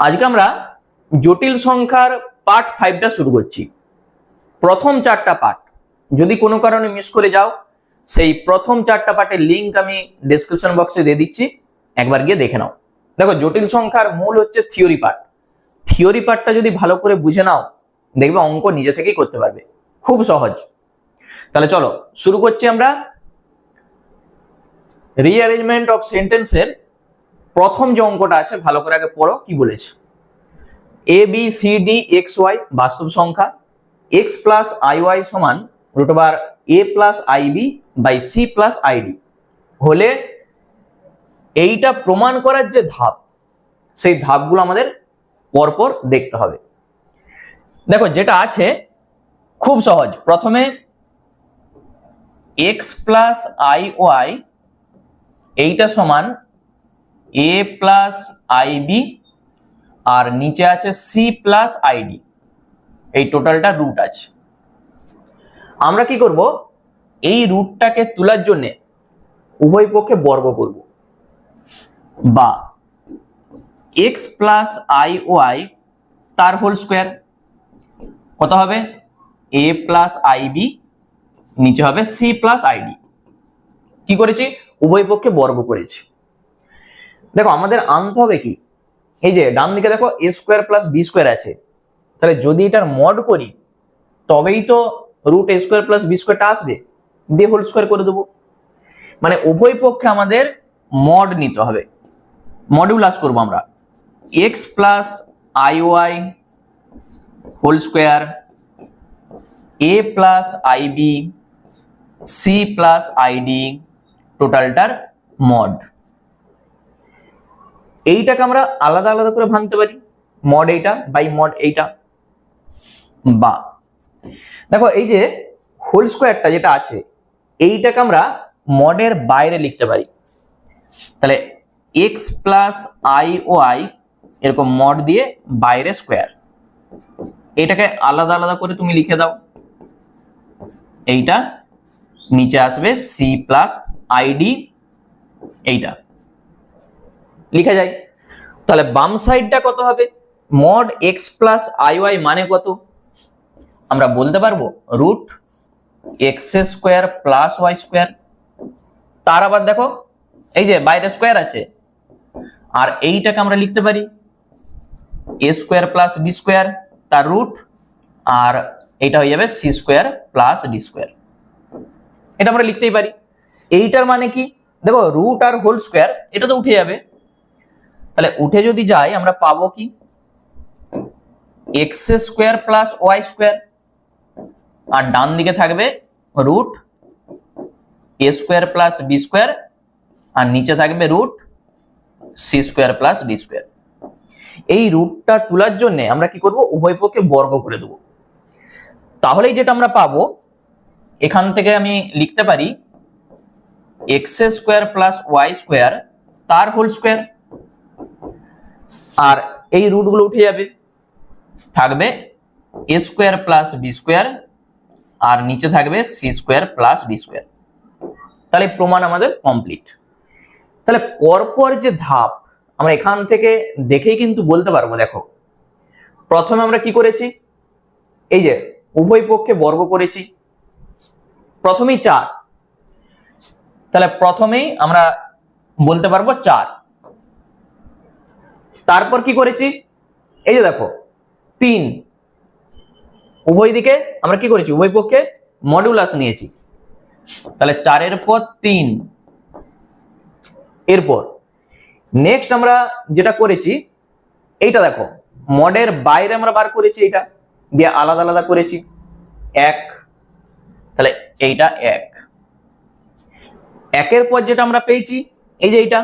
আজকে আমরা জটিল সংখ্যার পার্ট 5টা শুরু করছি। প্রথম 4টা পার্ট যদি কোনো কারণে মিস করে যাও, সেই প্রথম 4টা পার্টের লিংক আমি ডেসক্রিপশন বক্সে দিয়ে দিচ্ছি, একবার গিয়ে দেখে নাও। দেখো, জটিল সংখ্যার মূল হচ্ছে থিওরি পার্ট। থিওরি পার্টটা যদি ভালো করে বুঝে নাও, দেখবে অঙ্ক নিজে থেকেই করতে পারবে, খুব সহজ। তাহলে চলো শুরু করছি আমরা। রিঅ্যারেঞ্জমেন্ট অফ সেন্টেন্সের প্রথম যে অঙ্কটা আছে ভালো করে আগে পড়ো, কি বলেছে। A B C D X Y বাস্তব সংখ্যা, এক্স প্লাস আই ওয়াই সমান root over A plus I B by C plus ID হলে এইটা প্রমাণ করার যে ধাপ, সেই ধাপগুলো আমাদের পরপর দেখতে হবে। দেখো, যেটা আছে খুব সহজ। প্রথমে এক্স প্লাস আই ওয়াই এইটা সমান এ প্লাস আই বি আর নিচে আছে সি প্লাস আইডি, এই টোটালটা রুট আছে। আমরা কি করব, এই রুটটাকে তোলার জন্য উভয় পক্ষে বর্গ করব, বা এক্স প্লাস আই ওয়াই তার হোল স্কোয়ার কত হবে, এ প্লাস আই বি নিচে হবে সি প্লাস আইডি। কি করেছি, উভয় পক্ষে বর্গ করেছি। দেখো, আমাদের আনতে হবে কি, এই যে ডান দিকে দেখো এ স্কোয়ার প্লাস বি স্কোয়ার আছে, তাহলে যদি এটার মড করি তবেই তো root A square plus B স্কোয়ারটা আসবে, দিয়ে হোল স্কোয়ার করে দেবো। মানে উভয় পক্ষে আমাদের মড নিতে হবে, মডিউলাস করবো আমরা। X plus I Y whole square A plus I B C plus ID টোটালটার মড। এইটাকে আমরা আলাদা আলাদা করে ভাঙতে পারি, মড এইটা বাই মড এইটা। বা দেখো, এই যে হোল স্কোয়ারটা যেটা আছে এইটাকে আমরা মডের বাইরে লিখতে পারি। তাহলে এক্স প্লাস আই ওয়াই এরকম মড দিয়ে বাইরে স্কোয়ার, এটাকে আলাদা আলাদা করে তুমি লিখে দাও। এইটা নিচে আসবে সি প্লাস আইডি, এইটা লিখা যায়। তাহলে বাম সাইডটা কত হবে, mod x plus I y মানে কত, আমরা বলতে পারবো root x square plus Y square. তার আবার দেখো এই যে বাইরে স্কোয়ার আছে, আর এইটাকে আমরা লিখতে পারি A square plus B square তার রুট, আর এইটা হয়ে যাবে C square plus D square. এটা আমরা লিখতেই পারি। এইটার মানে কি, দেখো রুট আর হোল স্কোয়ার এটা তো উঠে যাবে, তাহলে উঠে যদি যায় আমরা পাবো কি, X square plus Y square, আর ডান দিকে থাকবে root A square plus B square, আর নিচে থাকবে root C square plus D square. এই রুটটা তোলার জন্য আমরা কি করব, উভয় পক্ষে বর্গ করে দেবো। তাহলেই যেটা আমরা পাবো, এখান থেকে আমি লিখতে পারি x square plus Y square তার হোল স্কোয়ার, আর এই রুটগুলো উঠে যাবে, থাকবে A square plus B square, আর নিচে থাকবে C square plus D square. তাহলে প্রমাণ আমাদের কমপ্লিট। তাহলে পরপর যে ধাপ আমরা এখান থেকে দেখেই কিন্তু বলতে পারবো। দেখো, প্রথমে আমরা কি করেছি, এই যে উভয় পক্ষে বর্গ করেছি, প্রথমেই 4, তাহলে প্রথমেই আমরা বলতে পারবো 4। তারপর কি করেছি, এই যে দেখো 3, উভয় দিকে আমরা কি করেছি, উভয় পক্ষে মডুলাস নিয়েছি, তাহলে 4 পর 3। এরপর নেক্সট আমরা যেটা করেছি, এইটা দেখো মডের বাইরে আমরা বার করেছি, এটা দিয়ে আলাদা আলাদা করেছি 1, তাহলে এইটা 1। একের পর যেটা আমরা পেয়েছি, এই যে এইটা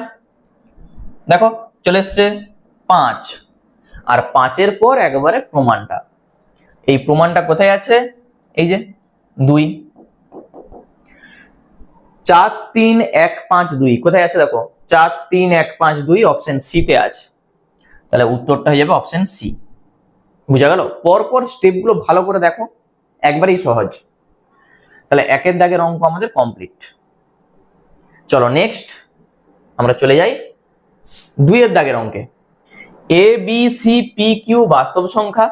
দেখো চলে এসছে 5, আর 5-এর পর একবারে প্রমাণটা। এই প্রমাণটা কোথায় আছে, এই যে 2, 4 3 1 5 2 কোথায় আছে, দেখো 4 3 1 5 2 অপশন সি তে আছে। তাহলে উত্তরটা হয়ে যাবে অপশন সি। বুঝা গেল? পরপর স্টেপগুলো ভালো করে দেখো, একবারেই সহজ। তাহলে 1-এর দাগের অঙ্ক আমাদের কমপ্লিট। চলো নেক্সট আমরা চলে যাই 2-এর দাগের অঙ্কে। A B C P Q বাস্তব সংখ্যা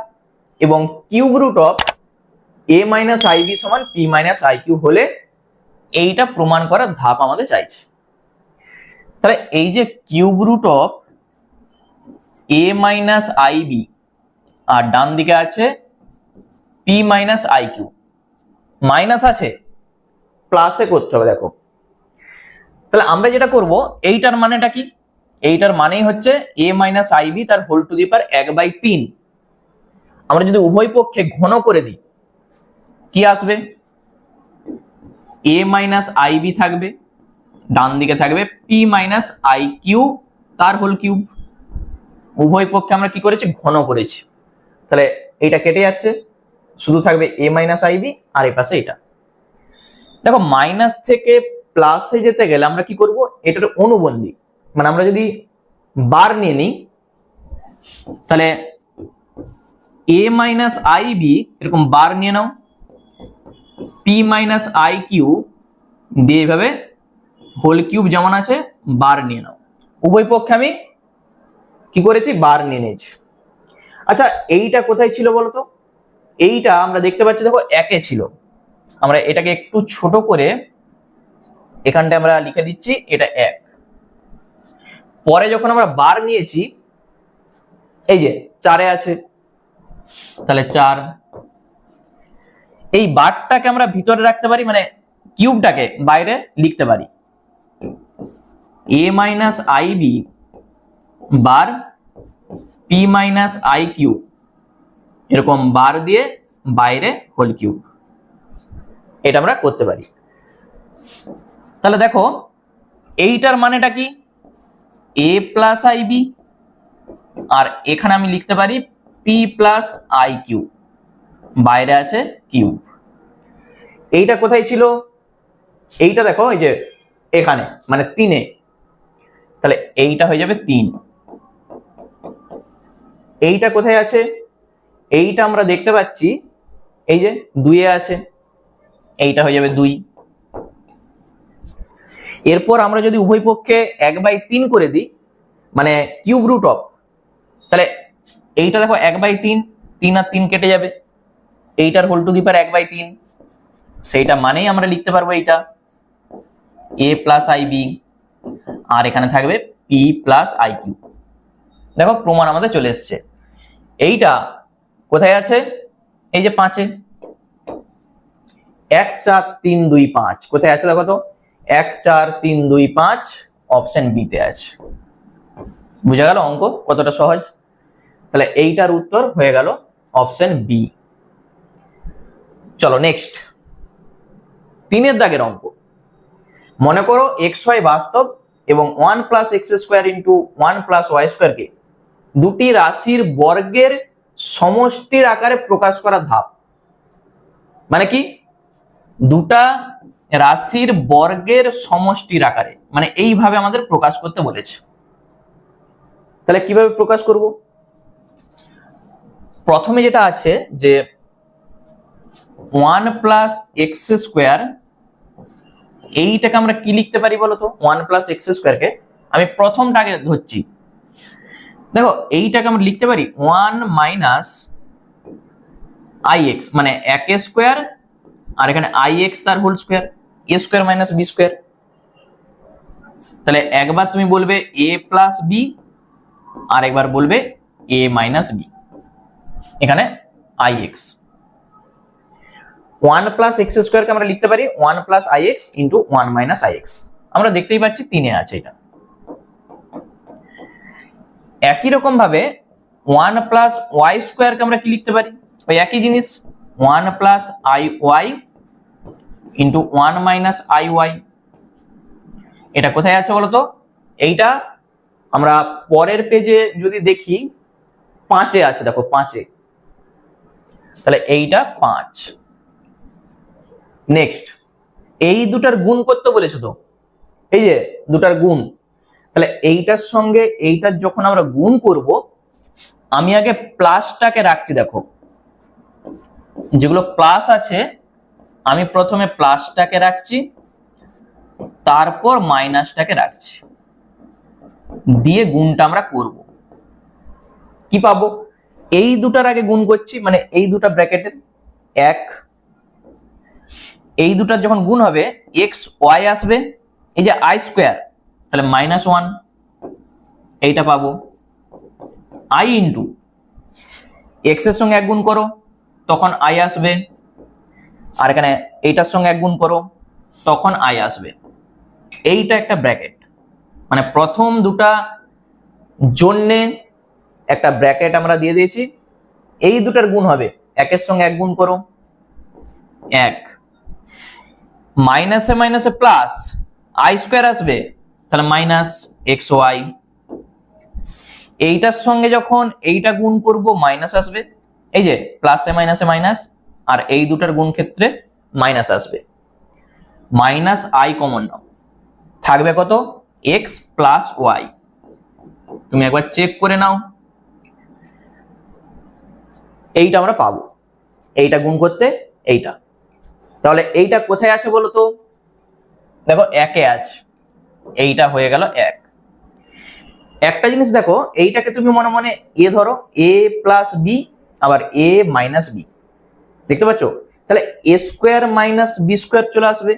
এবং cube root of A minus I B সমান পি মাইনাস আই কিউ হলে এইটা প্রমাণ করার ধাপ আমাদের চাইছে। তাহলে এই যে cube root of A minus I B আর ডান দিকে আছে P minus I Q, minus আছে প্লাসে করতে হবে। দেখো তাহলে আমরা যেটা করব, এইটার মানেটা কি? এইটার মানেই হচ্ছে এ মাইনাস আই বি তার হোল টু দি পাওয়ার 1/3। আমরা যদি উভয় পক্ষে ঘন করে দিই কি আসবে? এ মাইনাস আই বি থাকবে, ডান দিকে থাকবে পি মাইনাস আই কিউ তার হোল কিউব। উভয় পক্ষে আমরা কি করেছি? ঘন করেছি। তাহলে এইটা কেটে যাচ্ছে, শুধু থাকবে এ মাইনাস আই বি আর এই পাশে এটা। দেখো মাইনাস থেকে প্লাসে যেতে গেলে আমরা কি করব? এটার অনুবন্ধী, মানে আমরা যদি বার নিয়ে নিই তাহলে এ মাইনাস আই বি এরকম বার নিয়ে নাও, পি মাইনাস আই কিউ দিয়ে এইভাবে হোল কিউব যেমন আছে বার নিয়ে নাও। উভয় পক্ষে আমি কি করেছি? বার নিয়ে নিয়েছি। আচ্ছা এইটা কোথায় ছিল বলতো? এইটা আমরা দেখতে পাচ্ছি, দেখো একে ছিল। আমরা এটাকে একটু ছোট করে এখানটা আমরা লিখে দিচ্ছি এটা 1। পরে যখন আমরা বার নিয়েছি এই যে 4-এ আছে, তাহলে 4। এই বারটাকে আমরা ভিতরে রাখতে পারি, মানে কিউবটাকে বাইরে লিখতে পারি A minus I B bar P minus I Q, এরকম বার দিয়ে বাইরে হোল কিউব। এটা আমরা করতে পারি। তাহলে দেখো এইটার মানেটা কি? এ প্লাস আই বি, আর এখানে আমি লিখতে পারি পি প্লাস আই কিউ, বাইরে আছে কিউব। এইটা কোথায় ছিল? এইটা দেখো এই যে এখানে, মানে 3-এ। তাহলে এইটা হয়ে যাবে 3। এইটা কোথায় আছে? এইটা আমরা দেখতে পাচ্ছি এই যে 2-এ আছে, এইটা হয়ে যাবে 2। এরপর আমরা যদি উভয় পক্ষে 1/3 করে দিই, মানে কিউব রুট অফ, তাহলে এইটা দেখো 1/3, 3 আর 3 কেটে যাবে, এইটার হোল টু দি পাওয়ার 1/3। সেইটা মানেই আমরা লিখতে পারবো এইটা এ প্লাস আই বি, আর এখানে থাকবে পি প্লাস আই কিউ। দেখো প্রমাণ আমাদের চলে এসছে। এইটা কোথায় আছে? এই যে 5-এ, 1 4 3 2 5 কোথায় আছে? দেখো তো 1 4 3 2 5 অপশন বি তে আছে। বুঝা গেল অঙ্ক কতটা সহজ? তাহলে এইটার উত্তর হয়ে গেল অপশন বি। চলো নেক্সট, 3-এর দাগের অঙ্ক। মনে করো এক্স ওয়াই বাস্তব এবং 1 plus x square into 1 plus Y স্কোয়ারকে দুটি রাশির বর্গের সমষ্টির আকারে প্রকাশ করা ধাপ। মানে কি? দুটা রাশির বর্গের সমষ্টির আকারে, মানে এইভাবে আমাদের প্রকাশ করতে বলেছে। তাহলে কিভাবে প্রকাশ করব? প্রথমে যেটা আছে যে 1 প্লাস এক্স স্কোয়ার, এইটাকে আমরা কি লিখতে পারি বলতো? 1 প্লাস এক্স স্কোয়ারকে আমি প্রথমটাকে ধরছি। দেখো এইটাকে আমরা লিখতে পারি 1 মাইনাস আই এক্স, মানে 1 স্কোয়ার আর এখানে আই এক্স তার হোল স্কোয়ার, এ স্কোয়ার মাইনাস বি স্কোয়ার। তাহলে একবার তুমি বলবে এ প্লাস বি, আর একবার বলবে এ মাইনাস বি। এখানে আই এক্স 1 প্লাস এক্স স্কোয়ারকে আমরা লিখতে পারি 1 plus I x into 1 minus I x. আমরা দেখতেই পাচ্ছি 3-এ আছে এটা। একই রকম ভাবে 1 প্লাস ওয়াই স্কোয়ারকে আমরা কি লিখতে পারি? ওই একই জিনিস 1 plus I y into 1 minus i y. এটা কোথায় আছে বলতো? এইটা আমরা পরের পেজে যদি দেখি 5-এ আছে, দেখো 5-এ। তাহলে এইটা 5। নেক্সট, এই দুটার গুণ করতে বলেছো তো, এই যে দুটার গুণ। তাহলে এইটার সঙ্গে এইটার যখন আমরা গুণ করব, আমি আগে প্লাসটাকে রাখছি। দেখো যেগুলো প্লাস আছে আমি প্রথমে প্লাসটাকে রাখছি, তারপর মাইনাসটাকে রাখছি, দিয়ে গুণটা আমরা করব। কি পাবো, এই দুটার আগে গুণ করছি, মানে এই দুটা ব্র্যাকেটের এক, এই দুটার যখন গুণ হবে এক্স ওয়াই আসবে, এই যে আই স্কোয়ার, তাহলে -1 এইটা পাবো, আই ইন্টু এক্স এর সঙ্গে এক গুণ করো তখন আই আসবে, আর এখানে এইটার সঙ্গে এক গুণ করো তখন আই আসবে। এইটা একটা ব্র্যাকেট, মানে প্রথম দুটা জন্যে একটা ব্র্যাকেট আমরা দিয়ে দিয়েছি। এই দুটার গুণ হবে একের সঙ্গে এক গুণ করো, এক, মাইনাসে মাইনাসে প্লাস আই স্কোয়ার আসবে, তাহলে মাইনাস এক্স ওয়াই, এইটার সঙ্গে যখন এইটা গুণ করব মাইনাস আসবে, এই যে প্লাসে মাইনাসে মাইনাস, আর এই দুটার গুণ ক্ষেত্রে মাইনাস আসবে, মাইনাস আই কমন নাও, থাকবে কত এক্স প্লাস ওয়াই। তুমি একবার চেক করে নাও, এইটা আমরা পাবো, এইটা গুণ করতে এইটা, তাহলে এইটা কোথায় আছে বলো তো, দেখো একে আছে, এইটা হয়ে গেল এক। একটা জিনিস দেখো, এইটাকে তুমি মনে মনে এ ধরো, এ প্লাস বি, আবার এ মাইনাস বি, দেখতে পাচ্ছ, তাহলে এ স্কোয়ার মাইনাস বি স্কোয়ার চলে আসবে।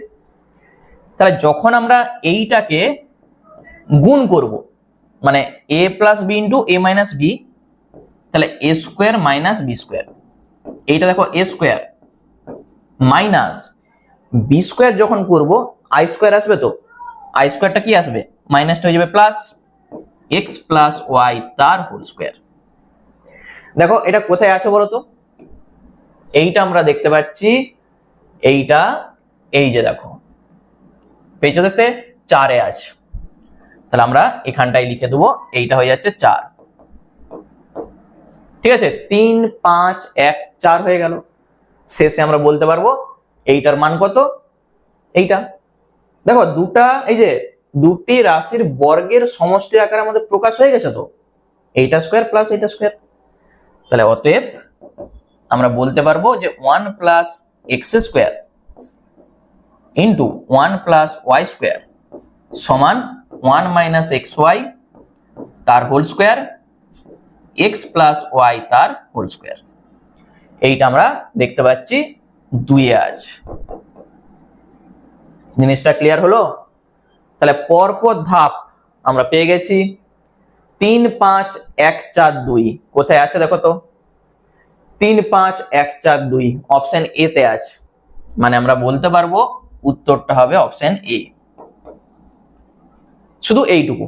তাহলে যখন আমরা এইটাকে গুণ করব, মানে এ প্লাস বি ইন্টু এ মাইনাস বি, তাহলে এ স্কোয়ার মাইনাস বি স্কোয়ার, এইটা দেখো এ স্কোয়ার মাইনাস বি স্কোয়ার যখন করব আই স্কোয়ার আসবে, তো আই স্কোয়ারটা কি আসবে, মাইনাসটা হয়ে যাবে প্লাস এক্স প্লাস ওয়াই তার হোল স্কোয়ার। দেখো এটা কোথায় আছে বলো তো, এইটা আমরা দেখতে পাচ্ছি, এইটা এই যে দেখো পেয়েছো দেখতে, 4-এ আছে, তাহলে আমরা এখানটাই লিখে দেবো, এইটা হয়ে যাচ্ছে 4। ঠিক আছে, 3 5 1 4 হয়ে গেল। শেষে আমরা বলতে পারবো এইটার মান কত, এইটা দেখো দুটা, এই যে দুটি রাশির বর্গের সমষ্টির আকারে আমাদের প্রকাশ হয়ে গেছে, তো এইটা স্কোয়ার প্লাস এইটা স্কোয়ার, তাহলে অতএব আমরা বলতে পারবো যে 1 plus x square into 1 plus Y square সমান 1 মাইনাস এক্স ওয়াই তার whole square, x plus y তার হোল স্কোয়ার। এইটা আমরা দেখতে পাচ্ছি 2-এ আছে। জিনিসটা ক্লিয়ার হলো? তাহলে পরপর ধাপ আমরা পেয়ে গেছি, 3 5 1 4 2 কোথায় আছে দেখো তো, 3 5 1 4 2 অপশন এ তে আছে, মানে আমরা বলতে পারবো উত্তরটা হবে অপশন এ। শুধু এইটুকু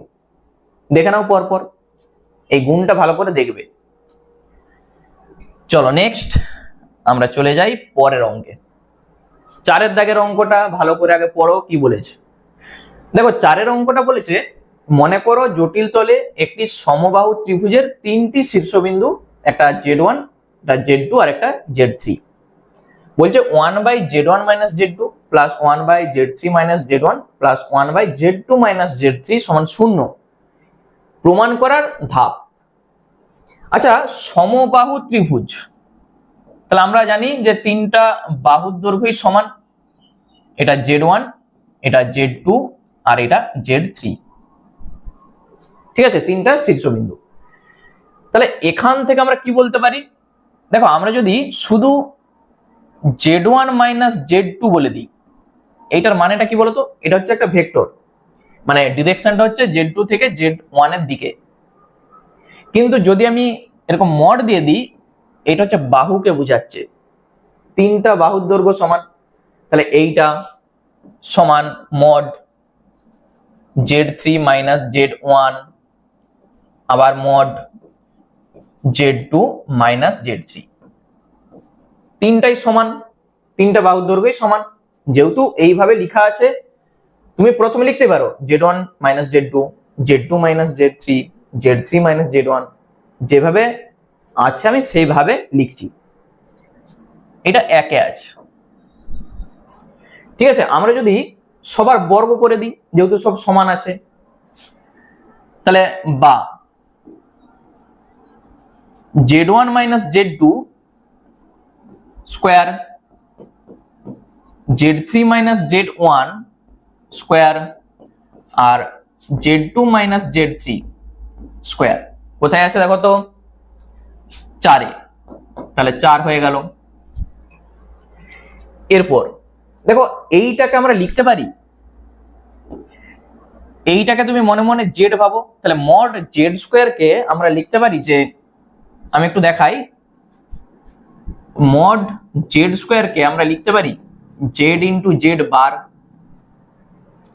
দেখে নাও পরপর, এই গুণটা ভালো করে দেখবে। চলো নেক্সট আমরা চলে যাই পরের অঙ্কে। 4-এর দাগের অঙ্কটা ভালো করে আগে পড়ো, কি বলেছে দেখো। 4-এর অঙ্কটা বলেছে, মনে করো জটিল তলে একটি সমবাহু ত্রিভুজের 3টি শীর্ষবিন্দু, একটা z1, একটা z2 আর একটা z3। বলছে 1/z1 minus z2 plus 1/z3 minus z1 plus 1/z2 minus z3 সমান 0 প্রমাণ করার ধাপ। আচ্ছা, সমবাহু ত্রিভুজ, তাহলে আমরা জানি যে তিনটা বাহুর দৈর্ঘ্যই সমান, এটা z1, এটা z2 আর এটা z3। ঠিক আছে, তিনটা শীর্ষবিন্দু। তাহলে এখান থেকে আমরা কি বলতে পারি, দেখো আমরা যদি শুধু z1 মাইনাস z2 বলে দিই, এইটার মানেটা কি বলতো, এটা হচ্ছে একটা ভেক্টর, মানে ডিরেকশনটা হচ্ছে z2 থেকে z1 এর দিকে। কিন্তু যদি আমি এরকম মড দিয়ে দিই, এটা হচ্ছে বাহুকে বোঝাচ্ছে, তিনটা বাহুর দৈর্ঘ্য সমান, তাহলে এইটা সমান মড z3 মাইনাস z1 আবার মড z2 মাইনাস z3, তিনটাই সমান, তিনটা বাহুর দৈর্ঘ্যই সমান। যেহেতু এইভাবে লেখা আছে, তুমি প্রথমে লিখতে পারো z1 minus z2, z2 minus z3, z3 minus z1, যেভাবে আছে আমি সেইভাবে লিখছি। এটা একে আছে। ঠিক আছে, আমরা যদি সবার বর্গ করে দিই, যেহেতু সব সমান আছে, তাহলে বা z1 minus z2 square, z3 minus z1 square আর z2 মাইনাস z3 স্কোয়ার কোথায় আছে দেখো তো, 4 তাহলে 4 হয়ে গেল। এরপর দেখো এইটাকে আমরা লিখতে পারি, এইটাকে তুমি মনে মনে জেড ভাবো, তাহলে মড জেড স্কোয়ার কে আমরা লিখতে পারি যে, আমি একটু দেখাই, মড জেড স্কোয়ার কে আমরা লিখতে পারি জেড ইন্টু জেড বার।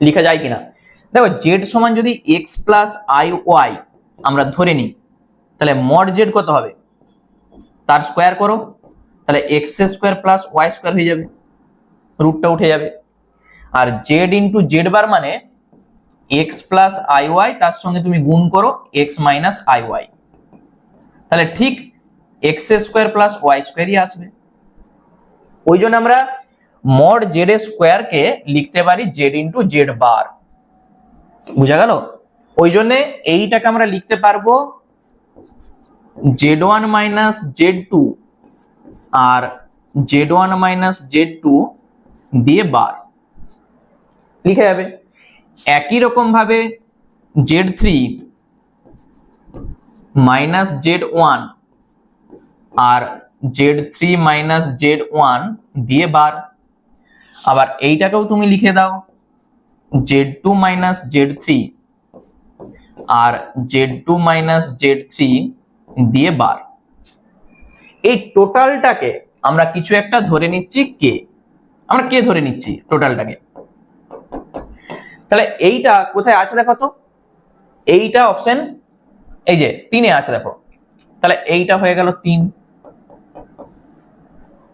লিখা যায় কিনা দেখো, জেড সমান যদি এক্স প্লাস আই ওয়াই আমরা ধরে নিই, তাহলে মড জেড কত হবে, তার স্কোয়ার করো, তাহলে x square plus Y square হয়ে যাবে, রুটটা উঠে যাবে। আর জেড ইন্টু জেড বার মানে এক্স প্লাস আই ওয়াই, তার সঙ্গে তুমি গুণ করো এক্স মাইনাস আই ওয়াই, তাহলে ঠিক এক্স স্কোয়ার প্লাস ওয়াই স্কোয়ারই আসবে। ওই জন্য আমরা মড জেড স্কোয়ার কে লিখতে পারি জেড ইন্টু জেড বার। বুঝা গেল? ওই জন্য এইটাকে আমরা লিখতে পারবো Z one minus Z two আর Z one minus Z two দিয়ে বার লিখে যাবে। একই রকম ভাবে Z three minus Z one আর Z three minus Z one দিয়ে বার। আবার এইটাকেও তুমি লিখে দাও Z two minus Z three আর Z two minus Z three দিয়ে বার। এই টোটালটাকে আমরা কিছু একটা ধরে নিচ্ছি কে, আমরা কে ধরে নিচ্ছি টোটালটাকে। তাহলে এইটা কোথায় আছে দেখো তো, এইটা অপশন এই যে 3-এ আছে দেখো, তাহলে এইটা হয়ে গেল 3।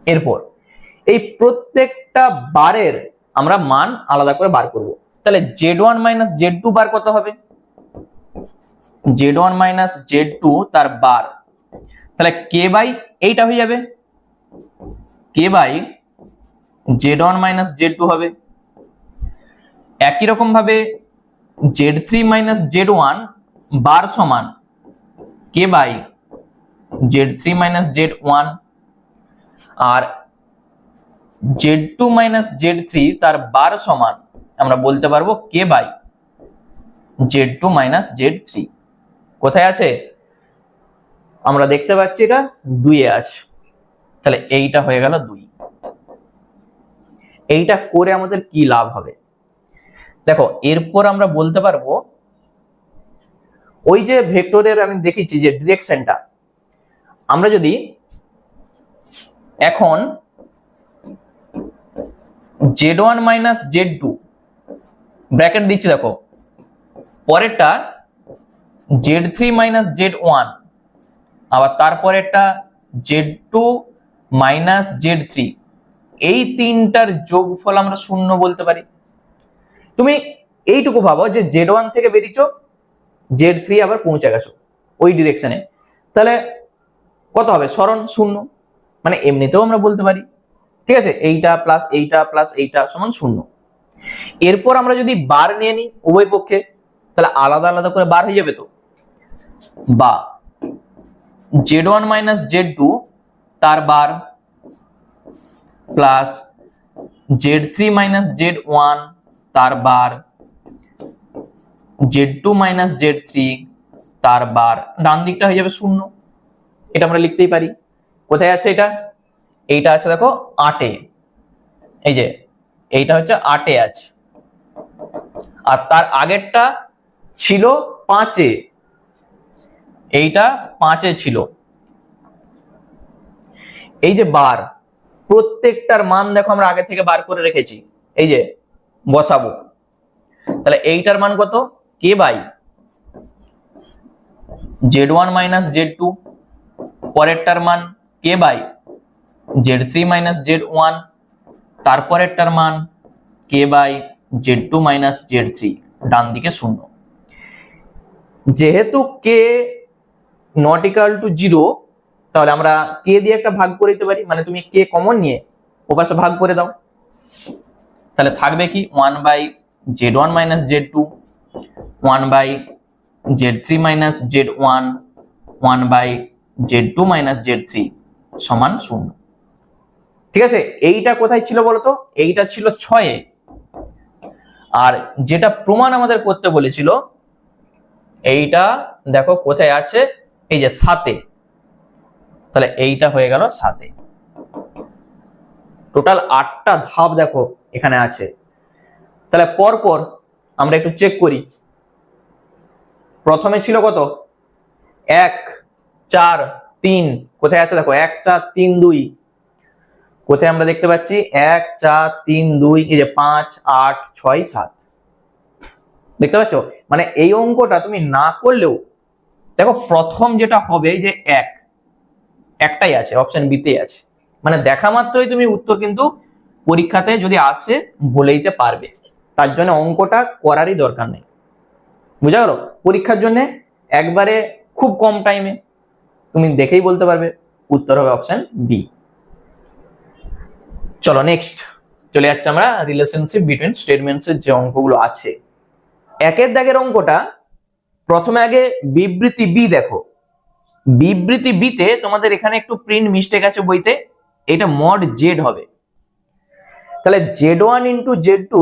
এরপর এই প্রত্যেকটা বারের আমরা মান আলাদা করে বার করব। তাহলে Z one minus Z two bar কত হবে, Z one minus Z two তার বার, তাহলে কে বাই এইটা হয়ে যাবে, K by Z one minus Z two হবে। একই রকম ভাবে Z three minus Z one bar সমান K by Z three minus Z one, আর Z two minus Z three তার বার সমান আমরা বলতে পারবো K by Z two minus Z three. কোথায় আছে আমরা দেখতে পাচ্ছি, এটা 2-এ আছে, তাহলে এইটা হয়ে গেল 2। এইটা করে আমাদের কি লাভ হবে দেখো, এরপর আমরা বলতে পারবো ওই যে ভেক্টরের আমি দেখেছি যে ডিরেকশনটা, আমরা যদি এখন z one minus Z two bracket দিচ্ছি দেখো, পরেরটা z three minus Z one, আবার তারপরেরটা z two minus Z three, এই তিনটার যোগফল আমরা 0 বলতে পারি। তুমি এইটুকু ভাবো যে জেড ওয়ান থেকে বেরিয়েছো, জেড থ্রি আবার পৌঁছে গেছো ওই ডিরেকশনে, তাহলে কত হবে সরণ 0, মানে এমনিতেও আমরা বলতে পারি ঠিক আছে এইটা প্লাস এইটা প্লাস এইটা সমান 0। এরপর আমরা যদি বার নিয়ে নিই উভয় পক্ষে, তাহলে আলাদা আলাদা করে বার হয়ে যাবে তো, বা Z one minus Z two তার bar plus Z three minus Z one তার bar, Z two minus Z three তার বার, ডান দিকটা হয়ে যাবে 0। এটা আমরা লিখতেই পারি। কোথায় আছে এটা, এইটা আছে দেখো 8-এ, এই যে এইটা হচ্ছে 8-এ আছে, আর তার আগেরটা ছিল 5-এ, এইটা 5-এ ছিল। এই যে বার, প্রত্যেকটার মান দেখো আমরা আগে থেকে বার করে রেখেছি, এই যে বসাবো, তাহলে এইটার মান কত K by Z one minus Z two, পরেরটার মান K by Z three minus Z one, তারপরেরটার মান K by Z two minus Z three, ডান দিকে 0। যেহেতু কে নট ইকুয়াল টু 0, তাহলে আমরা কে দিয়ে একটা ভাগ করে দিতে পারি, মানে তুমি কে কমন নিয়ে ওপাশে ভাগ করে দাও, তাহলে থাকবে কি 1 by Z one minus Z two, 1 by Z three minus Z one, 1 by Z two minus Z three সমান 0। ঠিক আছে, এইটা কোথায় ছিল বলতো, এইটা ছিল 6-এ, আর যেটা প্রমাণ আমাদের করতে বলেছিল এইটা দেখো কোথায় আছে, এই যে 7-এ। তাহলে এইটা হয়ে গেল 7। টোটাল 8টা ধাপ দেখো এখানে আছে। তাহলে পরপর আমরা একটু চেক করি। প্রথমে ছিল কত? 1 4 3, কোথায় আছে দেখো 1 4 3 2, কোথায় আমরা দেখতে পাচ্ছি 1 4 3 2, এই যে 5 8 6 7 দেখতে পাচ্ছ। মানে এই অঙ্কটা তুমি না করলেও দেখো প্রথম যেটা হবে যে একটাই আছে, অপশন বি তে আছে, মানে দেখা মাত্রই তুমি উত্তর কিন্তু পরীক্ষাতে যদি আসে বলে দিতে পারবে। তার জন্য অঙ্কটা করারই দরকার নেই, বুঝা গেল? পরীক্ষার জন্য একবারে খুব কম টাইমে তুমি দেখেই বলতে পারবে, উত্তর হবে অপশন বি। চলো নেক্সট চলে যাচ্ছে আমরা রিলেশনশিপ বিটুইন স্টেটমেন্টস এর যে অঙ্কগুলো আছে। একের দাগের অঙ্কটা প্রথমে আগে বিবৃতি বি দেখো। বিবৃতি বি তে তোমাদের এখানে একটু প্রিন্ট মিস্টেক আছে বইতে, এটা মড জেড হবে। তাহলে z1 ইন্টু z2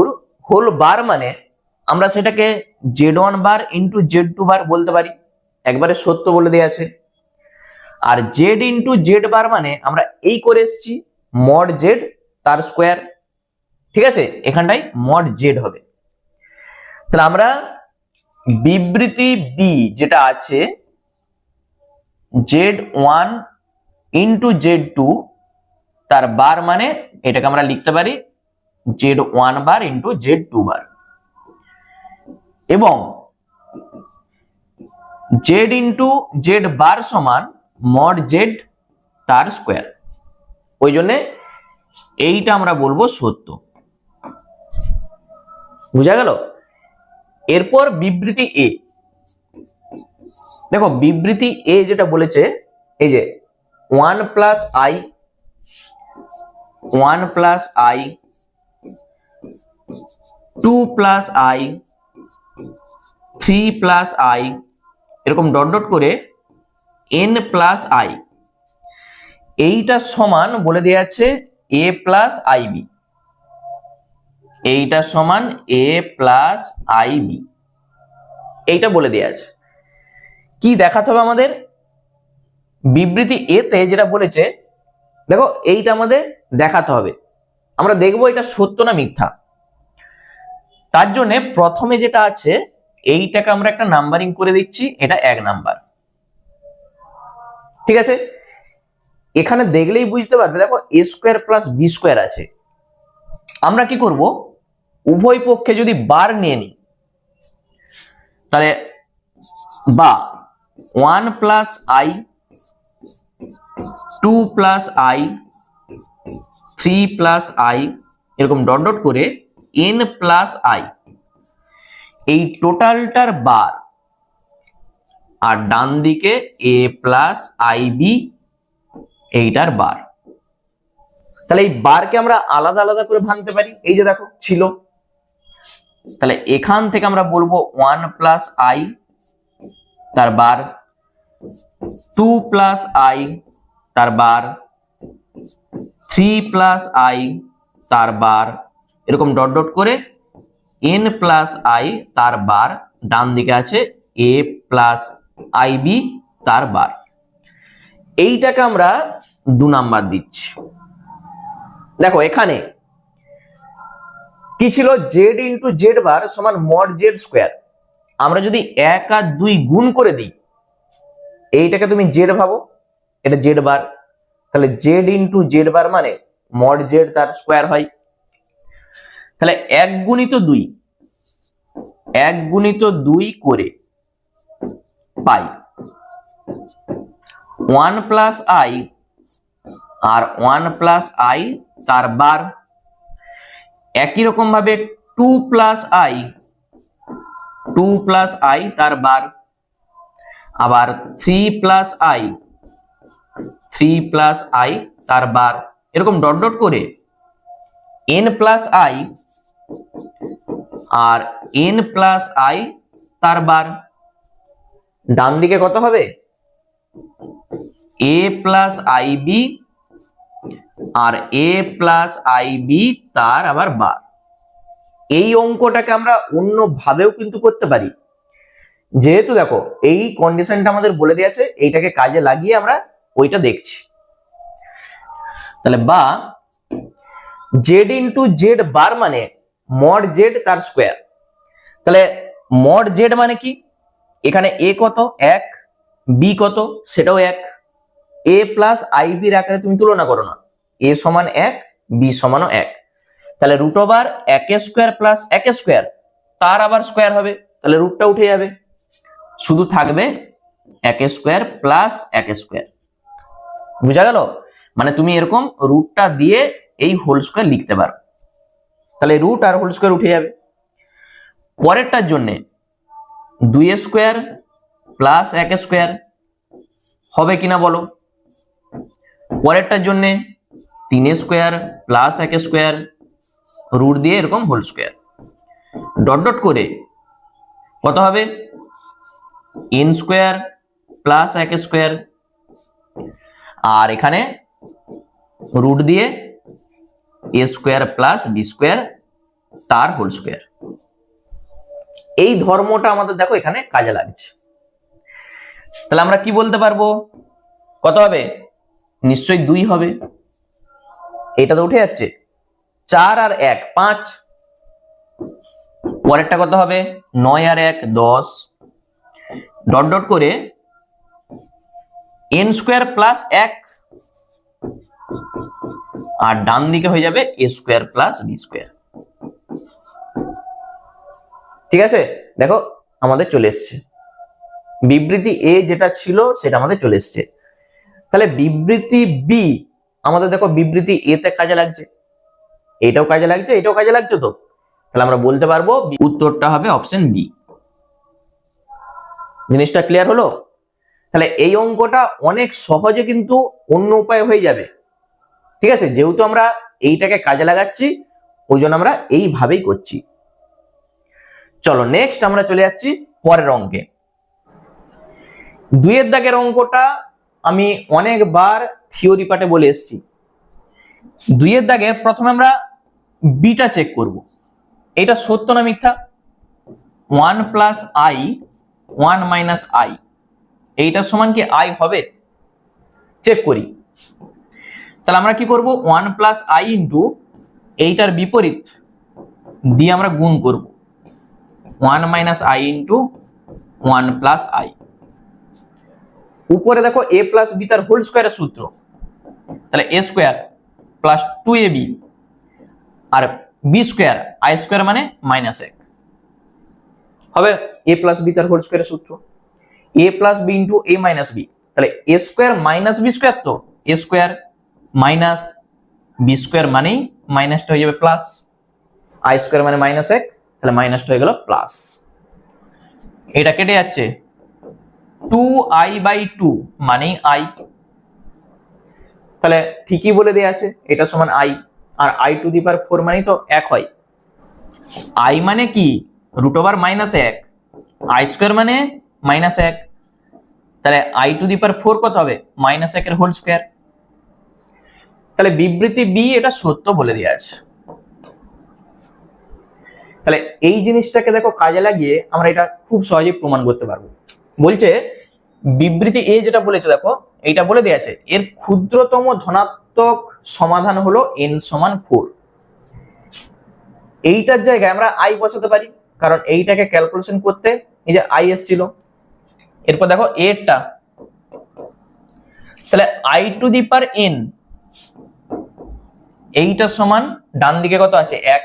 হোল বার মানে আমরা সেটাকে z1 বার ইন্টু z2 বার বলতে পারি, একবারে সত্য বলে দেয়া আছে। আর z ইন্টু z বার মানে আমরা এই করে এসেছি মড জেড তার স্কোয়ার, ঠিক আছে? এখানটাই মড জেড হবে। তাহলে আমরা বিবৃতি বি যেটা আছে z1 ইন্টু z2 তার বার মানে এটাকে আমরা লিখতে পারি z1 বার ইন্টু z2 বার, এবং z ইন্টু z বার সমান মড জেড তার স্কোয়ার, ওই জন্য এইটা আমরা বলবো সত্য। বুঝা গেল? এরপর বিবৃতি এ দেখো, বিবৃতি এ যেটা বলেছে এই যে 1 plus I 2 plus I 3 plus I, এরকম ডট ডট করে n প্লাস আই, এইটা সমান বলে দেয়া আছে a প্লাস আইবি, এইটা সমান a প্লাস আইবি, এইটা বলে দেয়া আছে। কি দেখাতে হবে আমাদের? বিবৃতি এ তে যেটা বলেছে দেখো এইটা আমাদের দেখাতে হবে, আমরা দেখবো এটা সত্য না মিথ্যা। তার জন্য প্রথমে যেটা আছে এইটাকে আমরা একটা নাম্বারিং করে দিচ্ছি, এটা 1 নাম্বার, ঠিক আছে? এখানে দেখলেই বুঝতে পারবে দেখো a square plus B square আছে। আমরা কি করব, উভয় পক্ষে যদি বার নিয়ে নিই তাহলে বা 1 plus I 2 plus I 3 plus I, এরকম ডট ডট করে n প্লাস আই, এই টোটালটার বার, আর ডান দিকে a প্লাস আইবি এইটার বার। তাহলে এই বারকে আমরা আলাদা আলাদা করে ভাঙতে পারি, এই যে দেখো ছিল। তাহলে এখান থেকে আমরা বলবো 1 প্লাস আই তার বার, 2 প্লাস আই তার বার, 3 প্লাস আই তার বার, এরকম ডট ডট করে n প্লাস আই তার বার, ডান দিকে আছে a প্লাস আইবি তার বার। এইটাকে আমরা 2 নাম্বার দিচ্ছি। দেখো এখানে কি ছিল, z ইন্টু জেড বার সমান মড জেড স্কোয়ার, আমরা যদি 1 আর 2 গুণ করে দিই, এইটাকে তুমি জেড ভাবো, এটা জেড বার, তাহলে z ইন্টু জেড বার মানে মড জেড তার স্কোয়ার হয়। তাহলে 1 গুণিত 2 করে পাই 1 প্লাস আই আর 1 প্লাস আই তার বার, একই রকম ভাবে 2 প্লাস আই তার বার, আবার 3 প্লাস আই তার বার, এরকম ডট ডট করে n প্লাস আই আর n প্লাস আই তার বার। ডান দিকে কত হবে, a প্লাস আইবি আর a প্লাস আইবি তার আবার বার। এই অঙ্কটাকে আমরা অন্য ভাবেও কিন্তু করতে পারি, যেহেতু দেখো এই কন্ডিশনটা আমাদের বলে দিয়েছে, এইটাকে কাজে লাগিয়ে আমরা ওইটা দেখছি। তাহলে বা জেড ইন্টু জেড বার মানে মড জেড তার স্কোয়ার। তাহলে মড জেড মানে কি, এখানে এ কত 1, বি কত সেটাও 1, এ প্লাস আই বির আকারে তুমি তুলনা করো না, এ সমান 1, বি সমানও 1। তাহলে root over 1 square plus 1 square তার আবার স্কোয়ার হবে, তাহলে রুটটা উঠে যাবে, শুধু থাকবে 1 স্কোয়ার প্লাস 1 স্কোয়ার। বুঝা গেল? মানে তুমি এরকম রুটটা দিয়ে এই হোল স্কোয়ার লিখতে পারো, তাহলে রুট আর হোল স্কোয়ার উঠে যাবে। পরেরটার জন্য 2 স্কোয়ার প্লাস 1 স্কোয়ার হবে কিনা বলো। পরেরটার জন্য 3 স্কোয়ার প্লাস 1 স্কোয়ার রুট দিয়ে এরকম হোল স্কোয়ার, ডট ডট করে কত হবে n স্কোয়ার প্লাস 1 স্কোয়ার, আর এখানে রুট দিয়ে a square plus b square তার হোল স্কোয়ার। এই ধর্মটা আমাদের দেখো এখানে কাজে লাগছে। তাহলে আমরা কি বলতে পারবো, কত হবে, নিশ্চয়ই 2 হবে, এটা তো উঠে যাচ্ছে, 4 আর 1 5, পরেরটা কত হবে 9 আর 1 10, ডট ডট করে n স্কোয়ার প্লাস 1 আর ডান দিকে হয়ে যাবে a square plus b square. ঠিক আছে, দেখো আমাদের চলে এসছে বিবৃতি এ যেটা ছিল সেটা আমাদের চলে এসছে। তাহলে বিবৃতি বি আমাদের দেখো বিবৃতি এ তে কাজে লাগছে, এটাও কাজে লাগছে, এটাও কাজে লাগছে, তো তাহলে আমরা বলতে পারবো উত্তরটা হবে অপশন বি। জিনিসটা ক্লিয়ার হলো? তাহলে এই অঙ্কটা অনেক সহজে কিন্তু অন্য উপায় হয়ে যাবে। ঠিক আছে, যেহেতু আমরা এইটাকে কাজে লাগাচ্ছি ওই জন্য আমরা এইভাবেই করছি। চলো নেক্সট আমরা চলে যাচ্ছি পরের অঙ্কে। 2 এর দাগের অঙ্কটা আমি অনেকবার থিওরি পার্টে বলে এসেছি। 2 এর দাগে প্রথমে আমরা বিটা চেক করব, এটা সত্য না মিথ্যা। 1 প্লাস আই 1 মাইনাস আই এইটার সমান কি আই হবে, চেক করি। তাহলে আমরা কি করব 1 প্লাস আই ইন্টু এইটার বিপরীত দিয়ে আমরা গুণ করব 1 minus i into 1 plus i. উপরে দেখো a প্লাস বি তার হোল স্কোয়ারের সূত্র, তাহলে a স্কোয়ার প্লাস 2ab আর বি স্কোয়ার আই স্কোয়ার মানে মাইনাস 1 হবে a প্লাস বি তার হোল স্কোয়ারের সূত্র, a plus B into a minus B, তাহলে a square minus B square, তো a square minus B square মানেই মাইনাসটা হয়ে যাবে প্লাস, আই স্কোয়ার মানে মাইনাস 1, তাহলে মাইনাসটা হয়ে গেল প্লাস। এটা কেটে যাচ্ছে 2i/2 মানেই i, তাহলে ঠিকই বলে দেয়া আছে এটা সমান i, আর i টু দি পাওয়ার 4 মানেই তো 1 হয়। i মানে কি root over minus 1, i square মানে মাইনাস 1, তাহলে i টু দি পাওয়ার 4 কত হবে মাইনাস 1 এর হোল স্কোয়ার। তাহলে বিবৃতি বি এটা সত্য বলে দেয়া আছে। তাহলে এই জিনিসটাকে দেখো কাজে লাগিয়ে আমরা এটা খুব সহজেই প্রমাণ করতে পারবো। বলছে বিবৃতি এ যেটা বলেছে দেখো এইটা বলে দেয়া আছে এর ক্ষুদ্রতম ধনাত্মক সমাধান হলো n সমান 4। এইটার জায়গায় আমরা i বসাতে পারি, কারণ এইটাকে ক্যালকুলেশন করতে এই যে i এসেছিল। এরপর দেখো এরটা, তাহলে i to the power n এইটা সমান ডান দিকে কত আছে 1,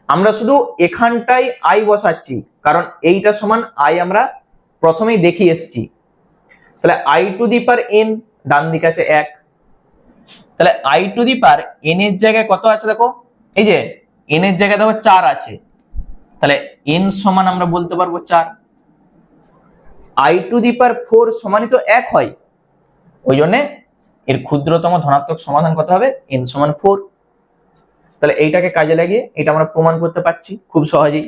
আমরা শুধু এখানটাই i বসাচ্ছি কারণ এইটা সমান i আমরা প্রথমেই দেখিয়ে এসেছি। তাহলে i to the power n ডান দিকে আছে 1, তাহলে i to the power n এর জায়গায় কত আছে দেখো, এই যে n এর জায়গায় দেখো 4 আছে, তাহলে n সমান আমরা বলতে পারবো 4। i টু দি পাওয়ার 4 সমানই তো 1 হয়, ওই জন্য এর ক্ষুদ্রতম ধনাত্মক সমাধান কত হবে n সমান 4। তাহলে এইটাকে কাজে লাগিয়ে এটা আমরা প্রমাণ করতে পারছি খুব সহজেই।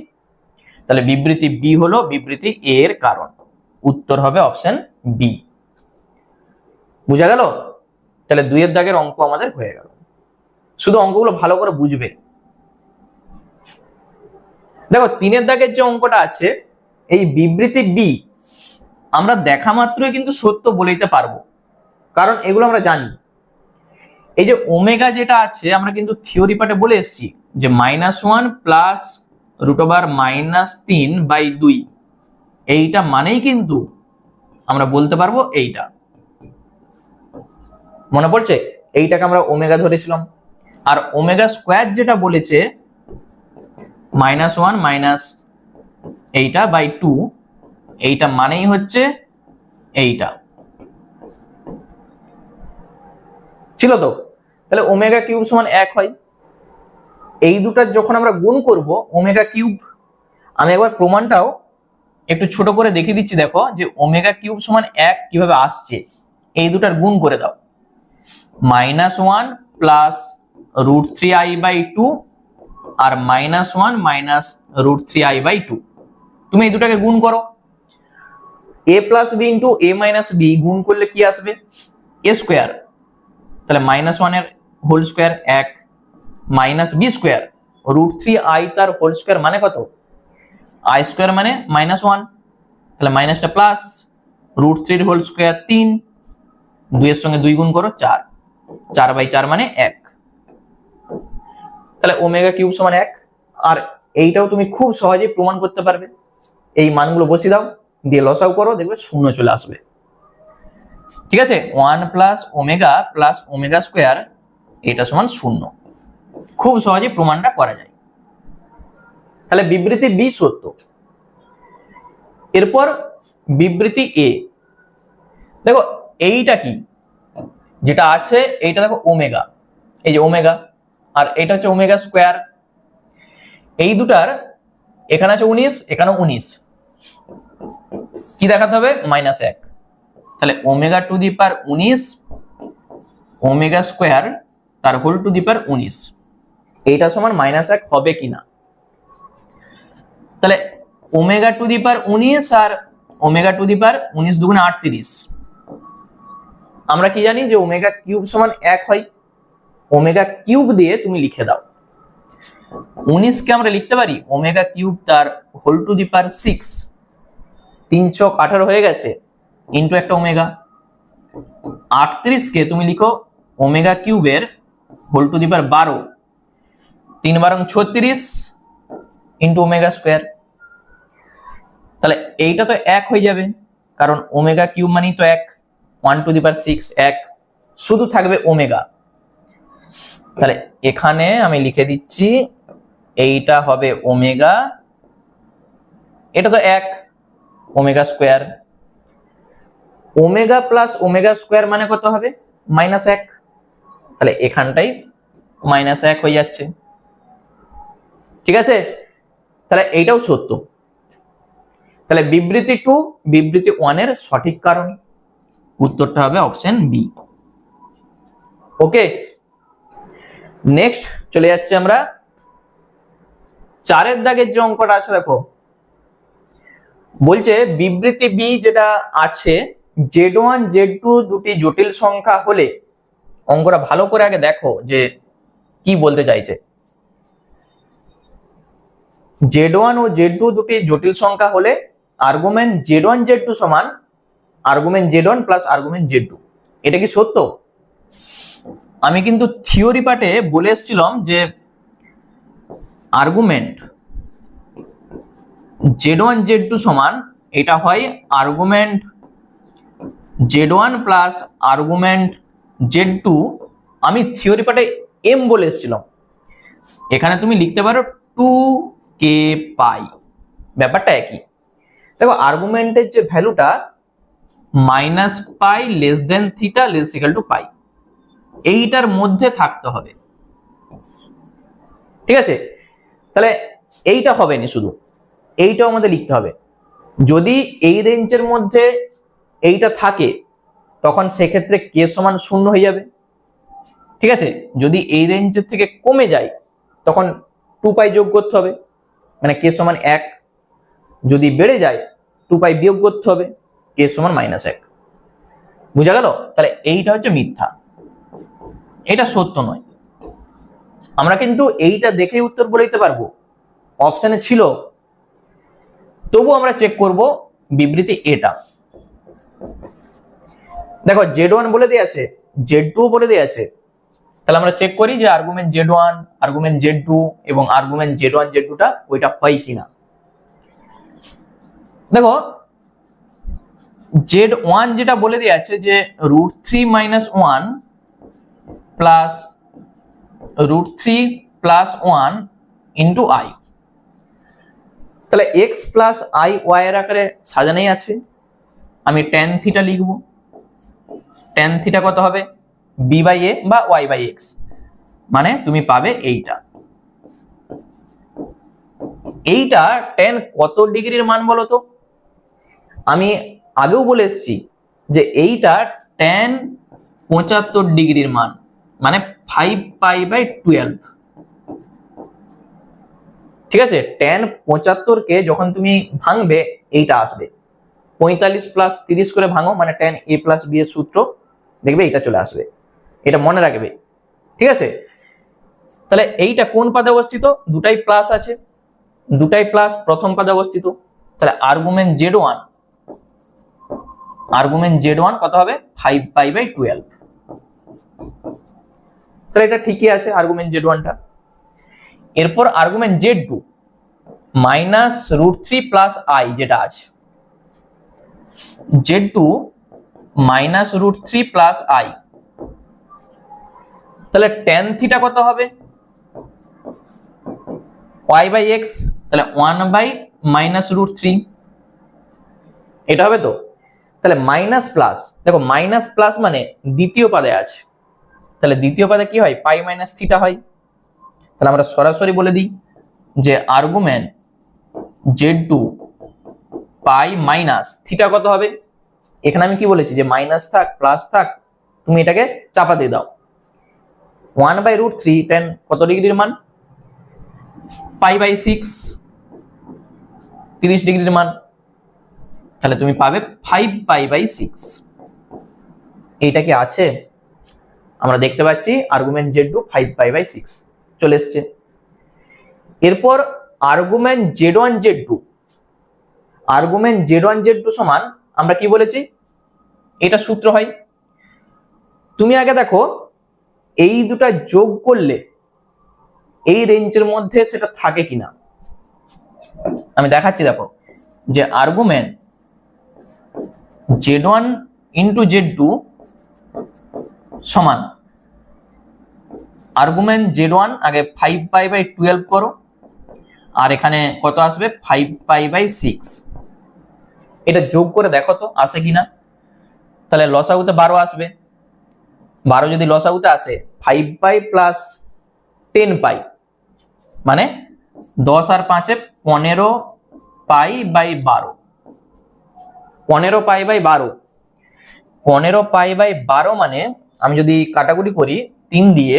তাহলে বিবৃতি বি হলো বিবৃতি এ এর কারণ, উত্তর হবে অপশন বি। বুঝা গেল? তাহলে 2 এর দাগের অঙ্ক আমাদের হয়ে গেল, শুধু অঙ্কগুলো ভালো করে বুঝবে। দেখো 3 এর দাগের যে অঙ্কটা আছে এই বিবৃতি বি আমরা দেখা মাত্রই কিন্তু সত্য বলে দিতে পারবো, কারণ এগুলো আমরা জানি। এই যে ওমেগা যেটা আছে আমরা কিন্তু থিওরি পার্টে বলে এসেছি যে -1 প্লাস √-3/2, এইটা মানেই কিন্তু আমরা বলতে পারবো এইটা। মনে পড়ছে? এইটাকে আমরা ওমেগা ধরেছিলাম। আর ওমেগা স্কোয়ার যেটা বলেছে -1 মাইনাস এইটা বাই 2, এইটা মানেই হচ্ছে এইটা। ছিল তো? তাহলে ওমেগা কিউব সমান 1 হয়। এই দুটার যখন আমরা গুণ করব ওমেগা কিউব, আমি একবার প্রমাণটাও একটু ছোট করে দেখিয়ে দিচ্ছি। দেখো যে ওমেগা কিউব সমান 1 কিভাবে আসছে, এই দুটার গুণ করে দাও। -1 প্লাস √3i/2 আর -1 মাইনাস √3i/2, তুমি এই দুটাকে গুণ করো। a plus B into a minus B গুণ করলে কি আসবে? a square. তাহলে -1 এর whole square 1 minus B square √3i তার হোল স্কোয়ার মানে কত? i স্কোয়ার মানে -1, তাহলে মাইনাসটা প্লাস √3 হোল স্কোয়ার 3, 2 এর সঙ্গে 2 গুণ করো 4, 4/4 মানে 1। তাহলে ওমেগা কিউব সমান 1। আর এইটাও তুমি খুব সহজেই প্রমাণ করতে পারবে। এই মানগুলো বসিয়ে দাও, দিয়ে লসাও করো, দেখবে শূন্য চলে আসবে। ঠিক আছে? 1 প্লাস ওমেগা স্কোয়ার এটা সমান 0। খুব সহজে প্রমাণটা করা যায়। তাহলে বিবৃতি বি সত্য। এরপর বিবৃতি এ, দেখো এইটা কি যেটা আছে, এইটা দেখো ওমেগা, এই যে ওমেগা, আর এটা হচ্ছে ওমেগা স্কোয়ার। এই দুটার এখানে আছে 19, এখানে 19, কি দেখাতে হবে? -1। তাহলে omega to the power 19 omega square তার হোল টু দি পাওয়ার 19, এইটা সমান -1 হবে কিনা? তাহলে ওমেগা টু দি পাওয়ার 19 আর ওমেগা টু দি পাওয়ার 19 দুগুণে 38। আমরা কি জানি যে ওমেগা কিউব সমান 1 হয়। ওমেগা কিউব দিয়ে তুমি লিখে দাও। 19 কে আমরা লিখতে পারি ওমেগা কিউব তার হোল টু দি পাওয়ার 6, 3 × 18 হয়ে গেছে, ইন্টু একটা ওমেগা। 38 কে তুমি লিখো ওমেগা কিউবের whole to the power 12, 3 × 36 into omega square. তাহলে এইটা তো 1 হয়ে যাবে, কারণ ওমেগা কিউব মানেই তো 1, 1 টু দি পাওয়ার 6 1, শুধু থাকবে ওমেগা। তাহলে এখানে আমি লিখে দিচ্ছি এইটা হবে ওমেগা, এটা তো 1 omega square. Omega plus omega square মানে কত হবে? -1। তাহলে এখানটাই -1 হয়ে যাচ্ছে। ঠিক আছে? তাহলে এইটাও সত্য। তাহলে বিবৃতি 2 বিবৃতি 1 এর সঠিক কারণ, উত্তরটা হবে অপশন বি। ওকে, নেক্সট চলে যাচ্ছে আমরা 4 এর দাগের যে অঙ্কটা আছে। দেখো বলছে বিবৃতি বি যেটা আছে, Z1 Z2 দুটি জটিল সংখ্যা হলে, অঙ্কটা ভালো করে আগে দেখো যে কি বলতে চাইছে। Z1 ও Z2 দুটি জটিল সংখ্যা হলে আর্গুমেন্ট Z1 Z2 সমান argument Z1 plus argument Z2, এটা কি সত্য? আমি কিন্তু থিওরি পার্টে বলে এসেছিলাম যে আর্গুমেন্ট Z1 Z2 সমান এটা হয় argument Z1 plus argument Z2। আমি থিওরি পার্টে m বলে এসেছিলাম, এখানে তুমি লিখতে পারো 2k পাই, ব্যাপারটা একই। দেখো আর্গুমেন্টের যে ভ্যালুটা -π less than theta less equal to pi, এইটার মধ্যে থাকতে হবে। ঠিক আছে? তাহলে এইটা হবে না, শুধু এইটাও আমাদের লিখতে হবে। যদি এই রেঞ্জের মধ্যে এইটা থাকে তখন সেক্ষেত্রে কে সমান 0 হয়ে যাবে। ঠিক আছে? যদি এই রেঞ্জের থেকে কমে যায় তখন 2π যোগ করতে হবে, মানে কে সমান 1। যদি বেড়ে যায় 2π বিয়োগ করতে হবে, কে সমান -1। বুঝা গেল? তাহলে এইটা হচ্ছে মিথ্যা, এটা সত্য নয়। আমরা কিন্তু এইটা দেখেই উত্তর বলে দিতে পারবো, অপশনে ছিল, তবু আমরা চেক করব বিবৃতি এটা। দেখো z1 বলে দেয়া আছে, z2 বলে দেয়া আছে, তাহলে আমরা চেক করি যে আর্গুমেন্ট z1, আর্গুমেন্ট z2 এবং আর্গুমেন্ট z1 z2 টা ওইটা হয় কিনা। দেখো z1 যেটা বলে দেয়া আছে যে √3 - 1 প্লাস √3 + 1 ইন্টু i, তাহলে x প্লাস i y এর আকারে সাজানোই আছে। আমি tan থিটা লিখব, tan থিটা কত হবে b/a বা y/x, মানে তুমি পাবে এইটা। এইটা tan কত ডিগ্রির মান বলো তো? আমি আগেও বলে এসেছি যে এইটা tan 75 ডিগ্রির মান, মানে 5π/12। ঠিক আছে, tan 75 কে যখন তুমি ভাঙবে এইটা আসবে, 45 + 30 করে ভাঙো মানে tan a + b এর সূত্র, দেখবে এটা চলে আসবে, এটা মনে রাখবে। ঠিক আছে, তাহলে এইটা কোন পদে অবস্থিত? দুটাই প্লাস আছে, দুটাই প্লাস প্রথম পদে অবস্থিত, তাহলে আর্গুমেন্ট z1 কত হবে 5π/12। তাহলে এটা ঠিকই আছে আর্গুমেন্ট z1 টা। এরপর আর্গুমেন্ট z2 -√3 + i যেটা আছে, z2 -√3 + i, তাহলে tan থিটা কত হবে y/x, তাহলে 1/-√3 এটা হবে তো। তাহলে মাইনাস প্লাস, দেখো মাইনাস প্লাস মানে দ্বিতীয় পদে আছে, তাহলে দ্বিতীয় পদে কি হয় পাই মাইনাস থিটা হয়। তাহলে আমরা সরাসরি বলে দিই যে আর্গুমেন্ট z2 পাই মাইনাস থিটা কত হবে, এখানে আমি কি বলেছি যে মাইনাস থাক প্লাস থাক তুমি এটাকে চাপা দিয়ে দাও, 1/√3 tan কত ডিগ্রির মান π/6, 30 ডিগ্রির মান, তাহলে তুমি পাবে 5π/6। এইটা কি আছে? আমরা দেখতে পাচ্ছি আর্গুমেন্ট z2 5π/6 চলে এসছে। এরপর আর্গুমেন্ট z1 z2 সমান আমরা কি বলেছি, এটা সূত্র হয়। তুমি আগে দেখো এই দুটা যোগ করলে এই রেঞ্জের মধ্যে সেটা থাকে কিনা, আমি দেখাচ্ছি। দেখো যে আর্গুমেন্ট z1 * z2 সমান আর্গুমেন্ট z1 আগে 5π/12 করো, আর এখানে কত আসবে 5π/6, এটা যোগ করে দেখো তো আসে কিনা। তাহলে লসাগুতে 12 আসবে, 12 যদি লসাগুতে আসে 5π + 10π মানে 10 আর 5 এ 15π/12, 15π/12, 15π/12 মানে আমি যদি কাটাকুটি করি 3 দিয়ে,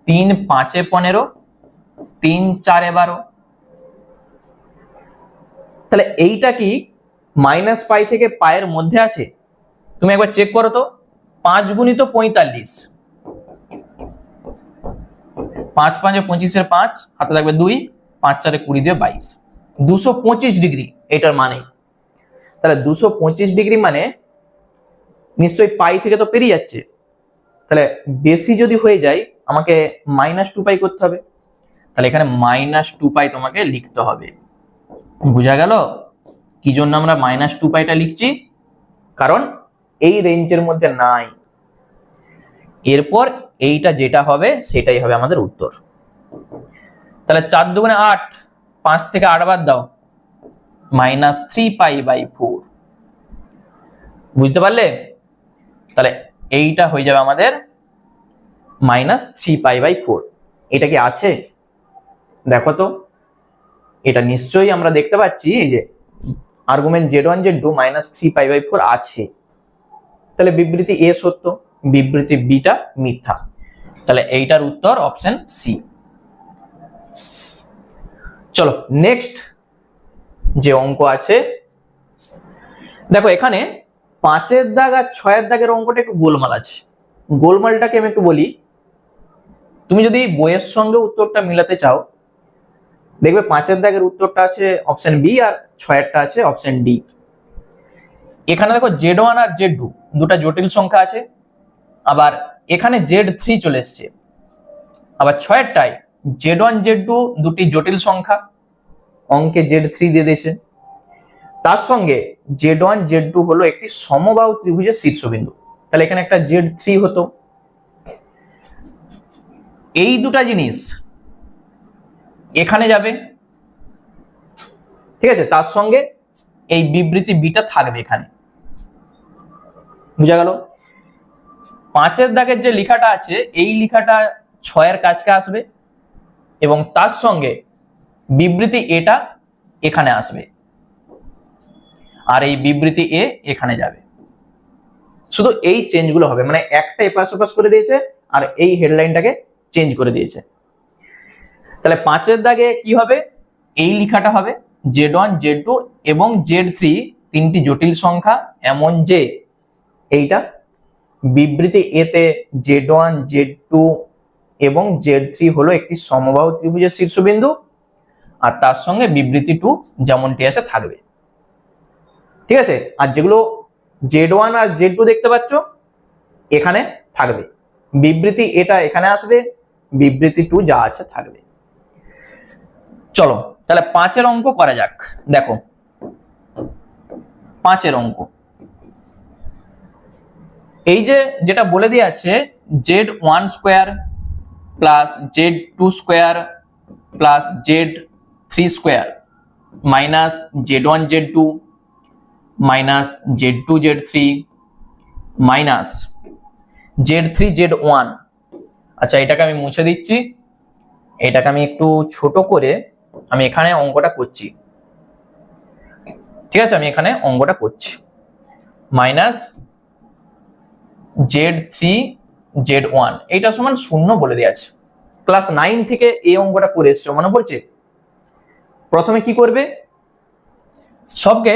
3 5 এ 15, 3 4 এ 12, তাহলে এইটা কি -π থেকে পায়ের মধ্যে আছে? তুমি একবার চেক করো তো, 5 × 45, 5 5 এ 25 এর 5 হাতে থাকবে 2, 5 4 এ 20 দিয়ে 22, 225 ডিগ্রি এটার মানে। তাহলে 225 ডিগ্রি মানে নিশ্চয়ই পাই থেকে তো পেরিয়ে যাচ্ছে, তাহলে বেশি যদি হয়ে যায় আমাকে -2π করতে হবে, তাহলে এখানে -2π তোমাকে লিখতে হবে। বুঝা গেল কি জন্য আমরা -2πটা লিখছি? কারণ এই রেঞ্জের মধ্যে নাই। এরপর এইটা যেটা হবে সেটাই হবে আমাদের উত্তর। তাহলে 4 × 2 = 8, 5 থেকে 8 বাদ দাও, -3π/4। বুঝতে পারলে? তাহলে এইটা হয়ে যাবে আমাদের -3π/4। এটা কি আছে দেখো তো, এটা নিশ্চয়ই আমরা দেখতে পাচ্ছি এই যে আর্গুমেন্ট z1 z2 -3π/4 আছে, তাহলে বিবৃতি এ সত্য, বিবৃতি বিটা মিথ্যা, তাহলে এইটার উত্তর অপশন সি। চলো নেক্সট যে অঙ্ক আছে, দেখো এখানে 5 দাগ আর 6 দাগের অঙ্কটা একটু গোলমাল আছে। গোলমালটাকে আমি একটু বলি, তুমি যদি বইয়ের সঙ্গে উত্তরটা মিলাতে চাও দেখবে 5 দাগের উত্তরটা আছে অপশন বি আর 6টা আছে অপশন ডি। এখানে দেখো Z1 আর Z2 দুটা জটিল সংখ্যা আছে, আবার এখানে Z3 চলে এসছে, আবার 6টায় Z1 Z2 দুটি জটিল সংখ্যা, অঙ্কে Z3 দিয়ে দিয়েছে, তার সঙ্গে Z1 Z2 হলো একটি সমবাহু ত্রিভুজের শীর্ষবিন্দু। তাহলে এখানে একটা Z3 হতো। এই দুটা জিনিস এখানে যাবে, ঠিক আছে, তার সঙ্গে এই বিবৃতি বিটা থাকবে এখানে। বুঝা গেল? 5-এর দাগের যে লেখাটা আছে এই লেখাটা 6-এর কাছকে আসবে এবং তার সঙ্গে বিবৃতি এটা এখানে আসবে, আর এই বিবৃতি এ এখানে যাবে। শুধু এই চেঞ্জগুলো হবে, মানে একটা এপাশ ওপাশ করে দিয়েছে আর এই হেডলাইনটাকে চেঞ্জ করে দিয়েছে। তাহলে 5-এর দাগে কি হবে? এই লেখাটা হবে Z1 Z2 এবং Z3 তিনটি জটিল সংখ্যা এমন যে এইটা বিবৃতি এতে Z1 Z2 এবং Z3 হলো একটি সমবাহু ত্রিভুজের শীর্ষবিন্দু, আর তার সঙ্গে বিবৃতি 2 যেমনটি আছে থাকবে। ঠিক আছে, আর যেগুলো Z1 আর Z2 দেখতে পাচ্ছ এখানে থাকবে, বিবৃতি এটা এখানে আসবে, বিবৃতি 2 যা আছে থাকবে। চলো তাহলে 5-এর অঙ্ক করা যাক। দেখো 5-এর অঙ্ক, এই যে যেটা বলে দেওয়া আছে Z1 square plus Z2 square plus Z3 square minus Z1 Z2 minus Z2 Z3 minus Z3 Z1। আচ্ছা এটাকে আমি মুছে দিচ্ছি, এটাকে আমি একটু ছোট করে আমি এখানে অঙ্কটা করছি। ঠিক আছে, আমি এখানে অঙ্কটা করছি, মাইনাস Z3 Z1 এইটা সমান 0 বলে দেওয়া আছে। ক্লাস 9 থেকে এই অঙ্কটা করে এসছো, মনে পড়ছে? প্রথমে কি করবে, সবকে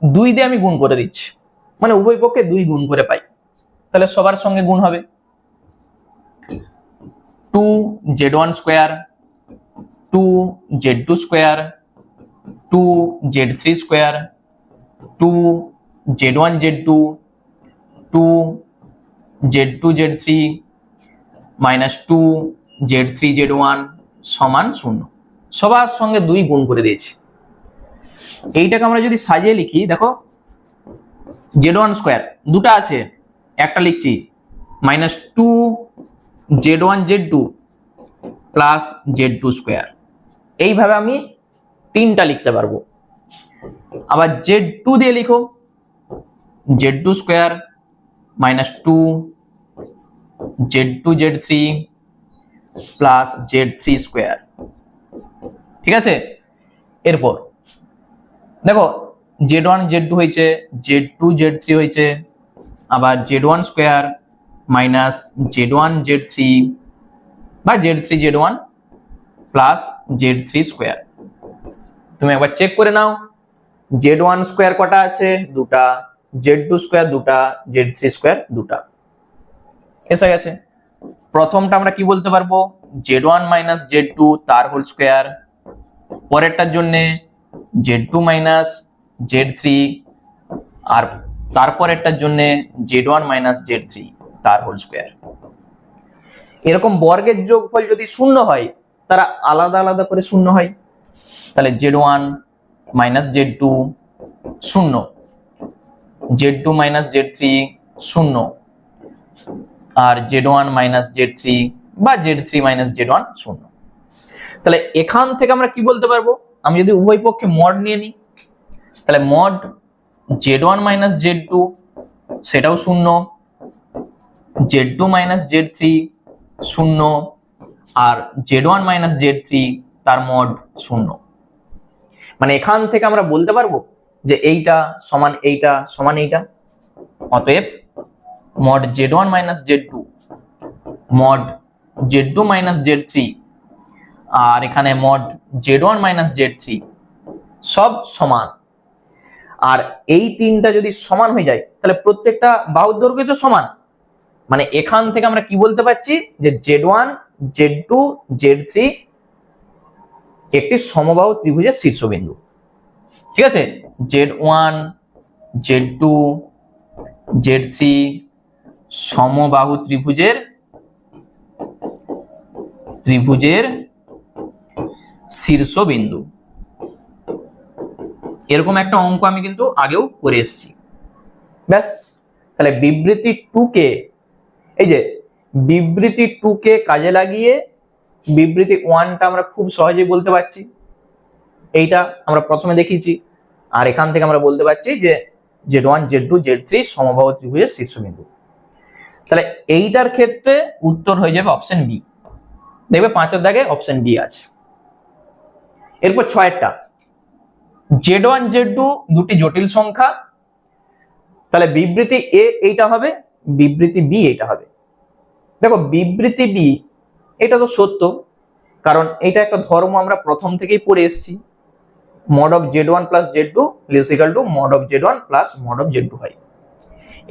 2 দিয়ে আমি গুণ করে দিচ্ছি, মানে উভয় পক্ষে 2 গুণ করে পাই, তাহলে সবার সঙ্গে গুণ হবে। 2Z1 square 2Z2 square 2Z3 square 2Z1 Z2 2Z2 Z3 minus 2Z3 Z1 সমান 0। সবার সঙ্গে 2 গুণ করে দিয়েছি। এইটাকে আমরা যদি সাজিয়ে লিখি, দেখো Z1 স্কোয়ার দুটো আছে, একটা লিখছি minus 2Z1 Z2 plus Z2 square, এইভাবে আমি 3টা লিখতে পারবো। আবার Z2 দিয়ে লিখো Z2 square minus 2Z2 Z3 plus Z3 square. ঠিক আছে, এরপর দেখো Z1 Z2 হয়েছে, Z2 Z3 হয়েছে, আবার Z1 square minus Z1 Z3 বা Z3 Z1 plus Z3 square. তুমি একবার চেক করে নাও, Z1 স্কোয়ার কটা আছে? দুটা, Z2 স্কোয়ার দুটা, Z3 স্কোয়ার দুটা, এসে গেছে। প্রথমটা আমরা কি বলতে পারবো? Z1 মাইনাস Z2 তার হোল স্কোয়ার, পরেরটার জন্য Z2 মাইনাস Z3, আর তারপরেরটার জন্য Z1 মাইনাস Z3 তার হোল স্কোয়ার। এরকম বর্গের যোগফল যদি 0 হয়, তারা আলাদা আলাদা করে 0 হয়, তাহলে Z1 minus Z2 0, Z2 minus Z3 0, আর Z1 মাইনাস Z3 বা Z3 মাইনাস Z1 0। তাহলে এখান থেকে আমরা কি বলতে পারবো? আমি যদি উভয় পক্ষে মড নিয়ে নিই, তাহলে মড Z1 মাইনাস Z2 সেটাও 0, Z2 মাইনাস Z3 0, আর Z1 মাইনাস Z3 তার মড 0। মানে এখান থেকে আমরা বলতে পারবো যে এইটা সমান এইটা সমান এইটা। অতএব mod Z1 minus Z2 mod Z2 minus Z3 আর এখানে মড Z1 মাইনাস Z3 সব সমান। আর এই তিনটা যদি সমান হয়ে যায় তাহলে প্রত্যেকটা বাহুর দৈর্ঘ্য তো সমান, মানে এখান থেকে আমরা কি বলতে পারছি যে Z1 Z2 Z3 একটি সমবাহু ত্রিভুজের শীর্ষবিন্দু। ঠিক আছে, Z1 Z2 Z3 সমবাহু ত্রিভুজের শীর্ষবিন্দু। এরকম একটা অঙ্ক আমি কিন্তু আগেও করে এসেছি। ব্যাস, তাহলে বিবৃতি 2 কে, এই যে বিবৃতি 2 কে কাজে লাগিয়ে বিবৃতি 1টা আমরা খুব সহজেই বলতে পারছি। এইটা আমরা প্রথমে দেখিয়েছি, আর এখান থেকে আমরা বলতে পারছি যে Z1 Z2 Z3 সমবাহু ত্রিভুজের শীর্ষবিন্দু। তাহলে এইটার ক্ষেত্রে উত্তর হয়ে যাবে অপশন বি। দেখবে 5-এর দাগে অপশন বি আছে। এরপর 6-এরটা, Z1 Z2 দুটি জটিল সংখ্যা, তাহলে বিবৃতি এ এইটা হবে, বিবৃতি বি এইটা হবে। দেখো বিবৃতি বি এটা তো সত্য, কারণ এটা একটা ধর্ম আমরা প্রথম থেকেই পড়ে এসেছি, mod of Z1 plus Z2 is equal to mod of Z1 plus mod of Z2 হয়।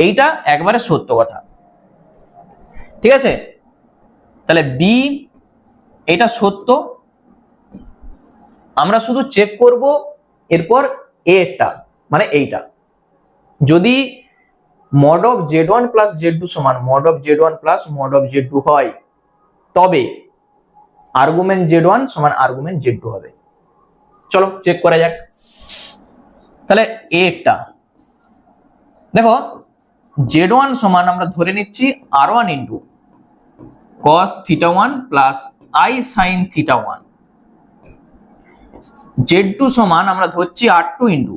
এইটা একবারে সত্য কথা, ঠিক আছে। তাহলে বি এটা সত্য, আমরা শুধু চেক করব এরপর এটা মানে এইটা, যদি mod of Z1 plus Z2 সমান mod of Z1 plus mod of Z2 হয়, তবে আর্গুমেন্ট Z1 সমান আর্গুমেন্ট Z2 হবে। চলো চেক করা যাক। তাহলে এটা দেখো Z1 সমান আমরা ধরে নিচ্ছি R1 into cos θ1 plus I sin θ1, Z2 সমান আমরা ধরছি R2 into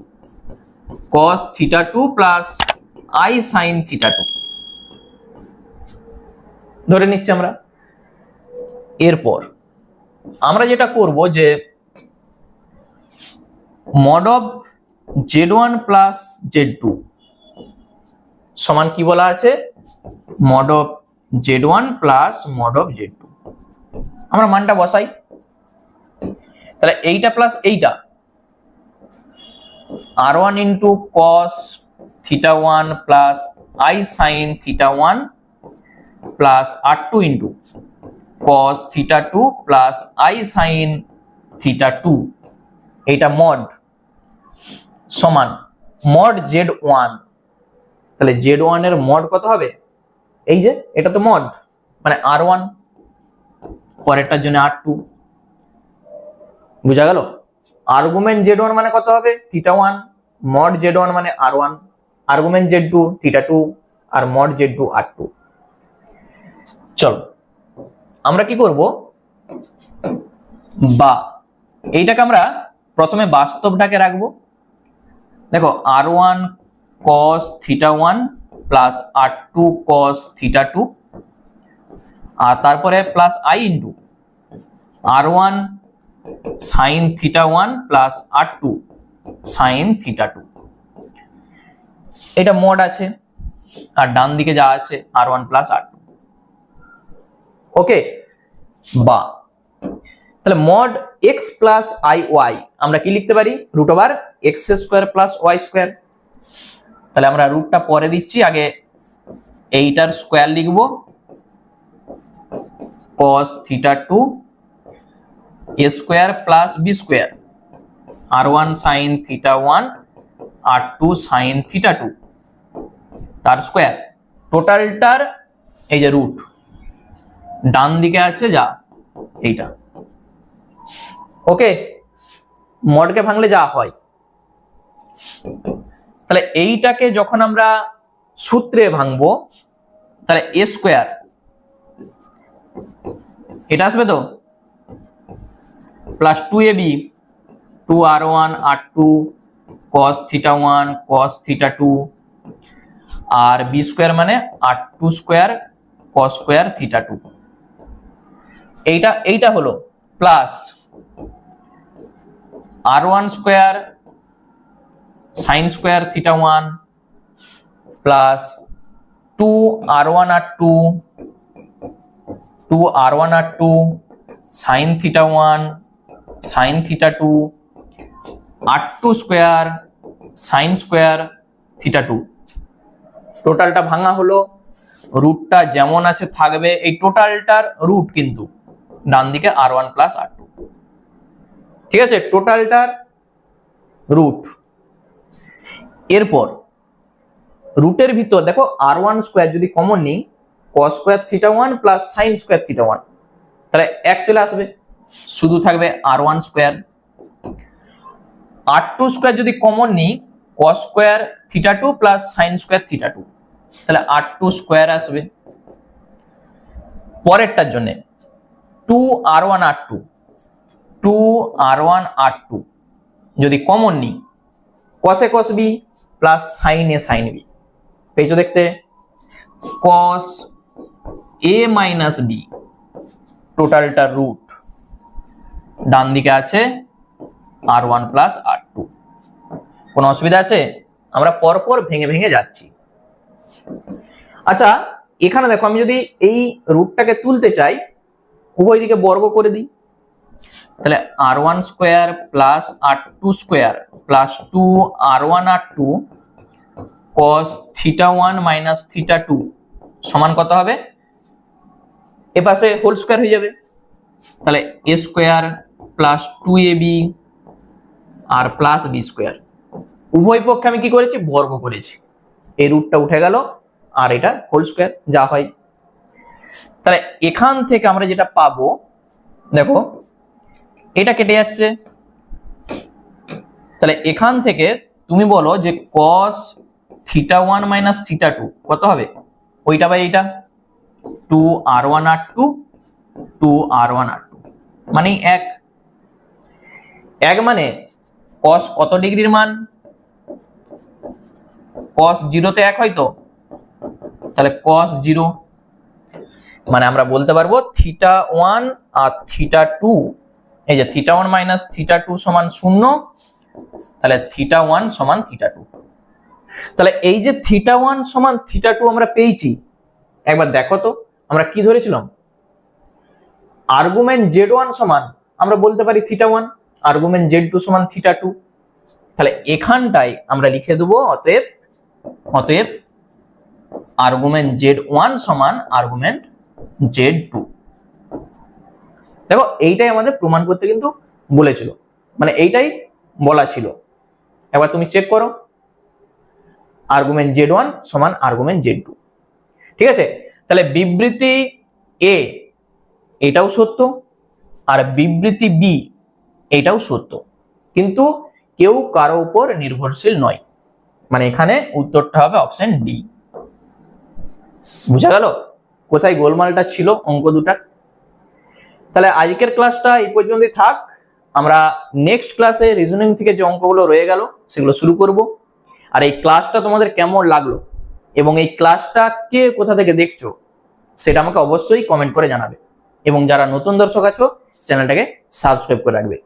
cos θ2 plus I sin θ2 ধরে নিচ্ছি আমরা। এরপর আমরা যেটা করব যে mod of Z1 plus Z2 সমান কি বলা আছে, mod of Z1 plus mod of Z2, আমরা মানটা বসাই। তাহলে এইটা প্লাস এইটা R1 into cos θ1 plus I sin θ1 plus R2 into cos θ2 plus I sin θ2, এইটা mod সমান mod Z1। তাহলে Z1 এর mod কত হবে, এই যে এটা তো mod মানে R1, পরেরটার জন্য R2, বুঝা গেল। আর্গুমেন্ট Z1 মানে কত হবে θ1, mod Z1 মানে R1, আর্গুমেন্ট Z2 θ2 আর mod Z2 R2। চলো আমরা কি করব, বা এইটাকে আমরা প্রথমে বাস্তবটাকে রাখবো। দেখো R1 cos θ1 plus R2 cos θ2, আর তারপরে plus I into R1 sin θ1 plus R2 sin θ2, এটা মোড আছে, আর ডান দিকে যা আছে R1 প্লাস R2। ওকে, বা তাহলে mod x প্লাস IY আমরা কি লিখতে পারি, root over x square plus Y square. তাহলে আমরা রুটটা পরে দিচ্ছি, আগে এইটার স্কোয়ার লিখবো, cos θ2 a square plus b square R1 sin θ1 R2 sin θ2 তার স্কোয়ার, টোটালটার এই যে রুট ডান দিকে আছে যা এইটা। ওকে, মডকে ভাঙলে যা হয়। তাহলে এইটাকে যখন আমরা সূত্রে ভাঙবো, তাহলে a স্কোয়ার এটা আসবে তো plus 2ab 2R1 R2 cos θ1 cos θ2 আর b স্কোয়ার মানে R2 স্কোয়ার cos স্কোয়ার θ2, এইটা হলো plus R1 square sin square θ1 plus 2R1 R2 sin θ1 sin θ2 R2 square sin square θ2। টোটালটা ভাঙা হলো, রুটটা যেমন আছে থাকবে, এই টোটালটার রুট কিন্তু ডান দিকে R1 প্লাস R2, ঠিক আছে, টোটালটার রুট। এরপর রুটের ভিতর দেখো r1 স্কোয়ার যদি কমন নিই cos square theta 1 plus sin square theta 1, তাহলে এক চলে আসবে, শুধু থাকবে r1 স্কোয়ার। r2 স্কোয়ার যদি কমন নিই cos square theta 2 plus sin square theta 2, তাহলে r2 স্কোয়ার আসবে। পরেরটার জন্য 2r1 r2 যদি কমন নিই cos a cos b plus sin a sin b, পেয়েছো দেখতে, cos a মাইনাস b টোটালটা রুট, ডান দিকে আছে r1 প্লাস r2। কোনো অসুবিধা আছে? আমরা পরপর ভেঙে ভেঙে যাচ্ছি। আচ্ছা এখানে দেখো আমি যদি এই রুটটাকে তুলতে চাই উভয় দিকে বর্গ করে দিই, তাহলে r1 square plus r2 square plus 2r1 r2 cos theta 1 minus theta 2 সমান কত হবে? এ পাশে হোল স্কোয়ার হয়ে যাবে, তাহলে a স্কোয়ার প্লাস 2ab আর প্লাস b স্কোয়ার। উভয় পক্ষে আমি কি করেছি? বর্গ করেছি, এই রুটটা উঠে গেল আর এটা হোল স্কোয়ার যা হয়। তাহলে এখান থেকে আমরা যেটা পাবো দেখো এটা কেটে যাচ্ছে, তাহলে এখান থেকে তুমি বলো যে cos থিটা 1 মাইনাস থিটা 2 কত হবে? ওইটা বাই এইটা 2r1 r2 2r1 r2 মানে এক মানে cos কত ডিগ্রির মান? cos 0 তে 1 হয় তো, তাহলে cos 0 মানে আমরা বলতে পারবো থিটা 1 আর থিটা 2, এই যে থিটা 1 মাইনাস থিটা 2 সমান 0, তাহলে থিটা 1 সমান থিটা 2। তাহলে এই যে থিটা 1 সমান থিটা 2 আমরা পেয়েছি, একবার দেখো তো আমরা কি ধরেছিলাম? আর্গুমেন্ট z1 সমান আমরা বলতে পারি থিটা 1, আর্গুমেন্ট z2 সমান থিটা 2, তাহলে এখানটায় আমরা লিখে দেবো অতএব আর্গুমেন্ট z1 সমান আর্গুমেন্ট z2। দেখো এইটাই আমাদের প্রমাণ করতে কিন্তু বলেছিল, মানে এইটাই বলা ছিল। এবার তুমি চেক করো, আর্গুমেন্ট z1 সমান আর্গুমেন্ট z2, ঠিক আছে? তাহলে বিবৃতি a এটাও সত্য আর বিবৃতি b এটাও সত্য, কিন্তু কেউ কারো উপর নির্ভরশীল নয়, মানে এখানে উত্তরটা হবে অপশন ডি। বুঝা গেল কোথায় গোলমালটা ছিল অঙ্ক দুটার? তাহলে আজকের ক্লাসটা এই পর্যন্তই থাক, আমরা নেক্সট ক্লাসে রিজনিং থেকে যে অঙ্কগুলো রয়ে গেল সেগুলো শুরু করব। আর এই ক্লাসটা তোমাদের কেমন লাগলো এবং এই ক্লাসটা কে কোথা থেকে দেখছো সেটা আমাকে অবশ্যই কমেন্ট করে জানাবে, এবং যারা নতুন দর্শক আছো চ্যানেলটাকে সাবস্ক্রাইব করে রাখবে।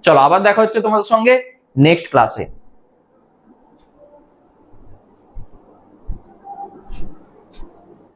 চলো আবার দেখা হচ্ছে তোমাদের সঙ্গে নেক্সট ক্লাসে।